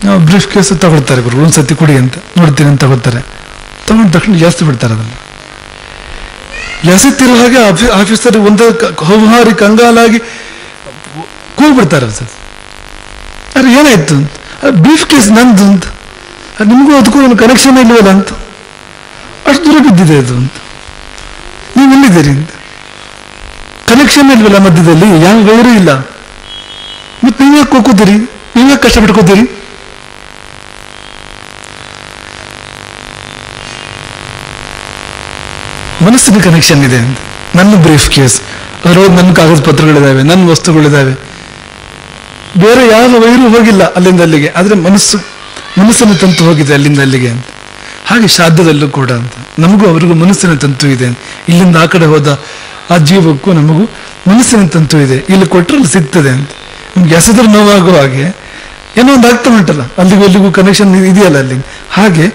ನಾವು ಬ್ರೀಫ್ ಕೇಸ್ ತಗೊಳ್ತಾರೆ ಗುರು, ಒಂದ್ಸತಿ ಕುಡಿ ಅಂತ, ನೋಡ್ತೀನಿ ಅಂತ ತಗೋತಾರೆ. ತಗೊಂಡ ತಕ್ಷಣ ಜಾಸ್ತಿ ಬಿಡ್ತಾರೆ ಅದನ್ನು. ಎಸೆತಿರೋ ಹಾಗೆ ಆಫೀಸರ್ ಒಂದು ಹೌಹಾರಿ ಕಂಗಾಲಾಗಿ ಕೂಗ್ಬಿಡ್ತಾರೆ. ಸರ್ ಅರೆ ಏನಾಯ್ತು ಅಂತ, ಬ್ರೀಫ್ ಕೇಸ್ ನಂದು ಅಂತ, ನಿಮಗೂ ಅದಕ್ಕೂ ಒಂದು ಕನೆಕ್ಷನ್ ಇಲ್ವಲ್ಲ ಅಂತ, ಅಷ್ಟು ದೂರ ಬಿದ್ದಿದೆ ಅದು ಅಂತ, ನೀವು ಎಲ್ಲಿದ್ದೀರಿ ಅಂತ, ಕನೆಕ್ಷನ್ ಇಲ್ವಲ್ಲ ಮಧ್ಯದಲ್ಲಿ, ಯಾವ ವೈರು ಇಲ್ಲ, ಮತ್ತೆ ನೀವ್ಯಾಕೆ ಹೋಗ್ಕೋತೀರಿ, ನೀವ್ಯಾಕೆ ಕಷ್ಟಪಟ್ಕೋತೀರಿ? ಮನಸ್ಸಿನ ಕನೆಕ್ಷನ್ ಇದೆ ಅಂತ. ನನ್ನ ಬ್ರೀಫ್ ಕೇಸ್, ಅದರೊಳಗೆ ನನ್ನ ಕಾಗದ ಪತ್ರಗಳಿದ್ದಾವೆ, ನನ್ನ ವಸ್ತುಗಳಿದ್ದಾವೆ, ಬೇರೆ ಯಾವ ವೈರು ಹೋಗಿಲ್ಲ ಅಲ್ಲಿಂದ ಅಲ್ಲಿಗೆ, ಆದರೆ ಮನಸ್ಸಿನ ತಂತು ಹೋಗಿದೆ ಅಲ್ಲಿಂದ ಅಲ್ಲಿಗೆ ಅಂತ. ಹಾಗೆ ಶ್ರಾದ್ದದಲ್ಲೂ ಕೂಡ ಅಂತ ನಮಗೂ ಅವ್ರಿಗೂ ಮನಸ್ಸಿನ ತಂತು ಇದೆ. ಇಲ್ಲಿಂದ ಆ ಕಡೆ ಹೋದ ಆ ಜೀವಕ್ಕೂ ನಮಗೂ ಮನಸ್ಸಿನ ತಂತು ಇದೆ. ಇಲ್ಲಿ ಕೊಟ್ಟರೆ ಅಲ್ಲಿ ಸಿಗ್ತದೆ ಅಂತ. ನಮ್ಗೆ ಎಸೆದ್ರೆ ನೋವಾಗೋ ಹಾಗೆ ಏನೋ ಒಂದು ಆಗ್ತಾ ಉಂಟಲ್ಲ, ಅಲ್ಲಿಗೂ ಇಲ್ಲಿಗೂ ಕನೆಕ್ಷನ್ ಇದೆಯಲ್ಲ ಅಲ್ಲಿ, ಹಾಗೆ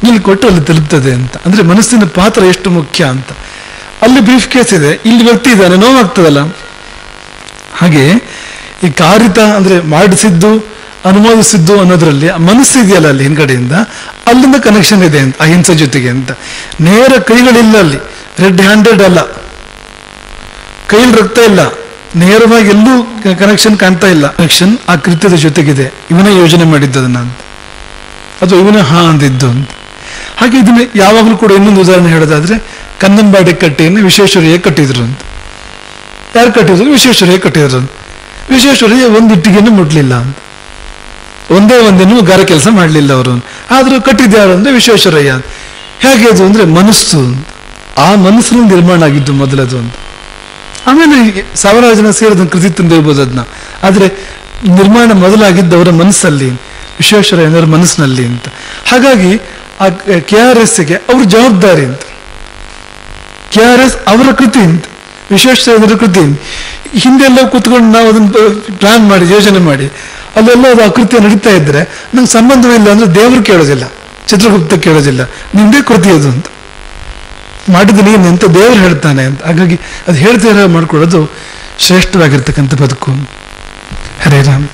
ಇಲ್ಲಿ ಕೊಟ್ಟು ಅಲ್ಲಿ ತಲುಪ್ತದೆ ಅಂತ. ಅಂದ್ರೆ ಮನಸ್ಸಿನ ಪಾತ್ರ ಎಷ್ಟು ಮುಖ್ಯ ಅಂತ. ಅಲ್ಲಿ ಬ್ರೀಫ್ ಕೇಸ್ ಇದೆ, ಇಲ್ಲಿ ವ್ಯಕ್ತಿ ಇದ್ದಾನೆ, ನೋವಾಗ್ತದಲ್ಲ. ಹಾಗೆ ಈ ಕಾರಿತ ಅಂದ್ರೆ ಮಾಡಿಸಿದ್ದು ಅನುಮೋದಿಸಿದ್ದು ಅನ್ನೋದ್ರಲ್ಲಿ ಮನಸ್ಸು ಇದೆಯಲ್ಲ ಅಲ್ಲಿ ಹಿಂದ್ಗಡೆಯಿಂದ, ಅಲ್ಲಿಂದ ಕನೆಕ್ಷನ್ ಇದೆ ಅಂತ ಅಹಿಂಸೆ ಜೊತೆಗೆ ಅಂತ. ನೇರ ಕೈಗಳಿಲ್ಲ ಅಲ್ಲಿ, ರೆಡ್ ಹ್ಯಾಂಡೆಡ್ ಅಲ್ಲ, ಕೈಯಲ್ಲಿ ರಕ್ತ ಇಲ್ಲ, ನೇರವಾಗಿ ಎಲ್ಲೂ ಕನೆಕ್ಷನ್ ಕಾಣ್ತಾ ಇಲ್ಲ. ಕನೆಕ್ಷನ್ ಆ ಕೃತ್ಯದ ಜೊತೆಗಿದೆ. ಇವನೇ ಯೋಜನೆ ಮಾಡಿದ್ದದನ್ನ ಅಂತ. ಅಥವಾ ಇವನೇ ಹಾ ಅಂದಿದ್ದು ಅಂತ. ಹಾಗೆ ಇದನ್ನ ಯಾವಾಗಲೂ ಕೂಡ ಇನ್ನೊಂದು ಉದಾಹರಣೆ ಹೇಳೋದಾದ್ರೆ, ಕನ್ನಂಬಾಡಿ ಕಟ್ಟೆಯನ್ನು ವಿಶ್ವೇಶ್ವರಯ್ಯ ಕಟ್ಟಿದ್ರು ಅಂತ. ಯಾರು ಕಟ್ಟಿದ್ರು? ವಿಶ್ವೇಶ್ವರಯ್ಯ ಕಟ್ಟಿದ್ರು ಅಂತ. ವಿಶ್ವೇಶ್ವರಯ್ಯ ಒಂದು ಇಟ್ಟಿಗೆಯನ್ನು ಮುಟ್ಲಿಲ್ಲ ಅಂತ, ಒಂದೇ ಒಂದಿನೂ ಗಾರ ಕೆಲಸ ಮಾಡಲಿಲ್ಲ ಅವರು. ಆದ್ರೂ ಕಟ್ಟಿದ್ಯಾರು ಅಂದ್ರೆ ವಿಶ್ವೇಶ್ವರಯ್ಯ ಅಂತ. ಹೇಗೆ ಅದು ಅಂದ್ರೆ ಮನಸ್ಸು, ಆ ಮನಸ್ಸಿನ ನಿರ್ಮಾಣ ಆಗಿದ್ದು ಮೊದಲದು ಅಂತ. ಆಮೇಲೆ ಸಾವಿರಾರು ಜನ ಸೇರಿದ ಕೃತಿ ತಂದಿರ್ಬೋದು ಅದನ್ನ. ಆದ್ರೆ ನಿರ್ಮಾಣ ಮೊದಲಾಗಿದ್ದು ಅವರ ಮನಸ್ಸಲ್ಲಿ, ವಿಶ್ವೇಶ್ವರಯ್ಯನವರ ಮನಸ್ಸಿನಲ್ಲಿ ಅಂತ. ಹಾಗಾಗಿ ಆ KRSಗೆ ಅವ್ರ ಜವಾಬ್ದಾರಿ ಅಂತ. KRS ಅವರ ಕೃತಿ ಅಂತ, ವಿಶ್ವೇಶ್ವರಯ್ಯನವರ ಕೃತಿ. ಹಿಂದೆಲ್ಲ ಕೂತ್ಕೊಂಡು ನಾವು ಅದನ್ನ ಪ್ಲಾನ್ ಮಾಡಿ ಯೋಜನೆ ಮಾಡಿ ಅಲ್ಲೆಲ್ಲ ಅದು ಆಕೃತಿಯ ನಡೀತಾ ಇದ್ರೆ ನಂಗೆ ಸಂಬಂಧವಿಲ್ಲ ಅಂದ್ರೆ ದೇವರು ಕೇಳೋದಿಲ್ಲ, ಚಿತ್ರಗುಪ್ತ ಕೇಳೋದಿಲ್ಲ, ನಿಂದೇ ಕೃತಿ ಅದು ಅಂತ ಮಾಡಿದ ನೀನು ಅಂತ ದೇವರು ಹೇಳ್ತಾನೆ ಅಂತ. ಹಾಗಾಗಿ ಅದು ಹೇಳ್ತೀರ ಮಾಡ್ಕೊಳ್ಳೋದು ಶ್ರೇಷ್ಠವಾಗಿರ್ತಕ್ಕಂಥ ಬದುಕು. ಹರೇ ರಾಮ್.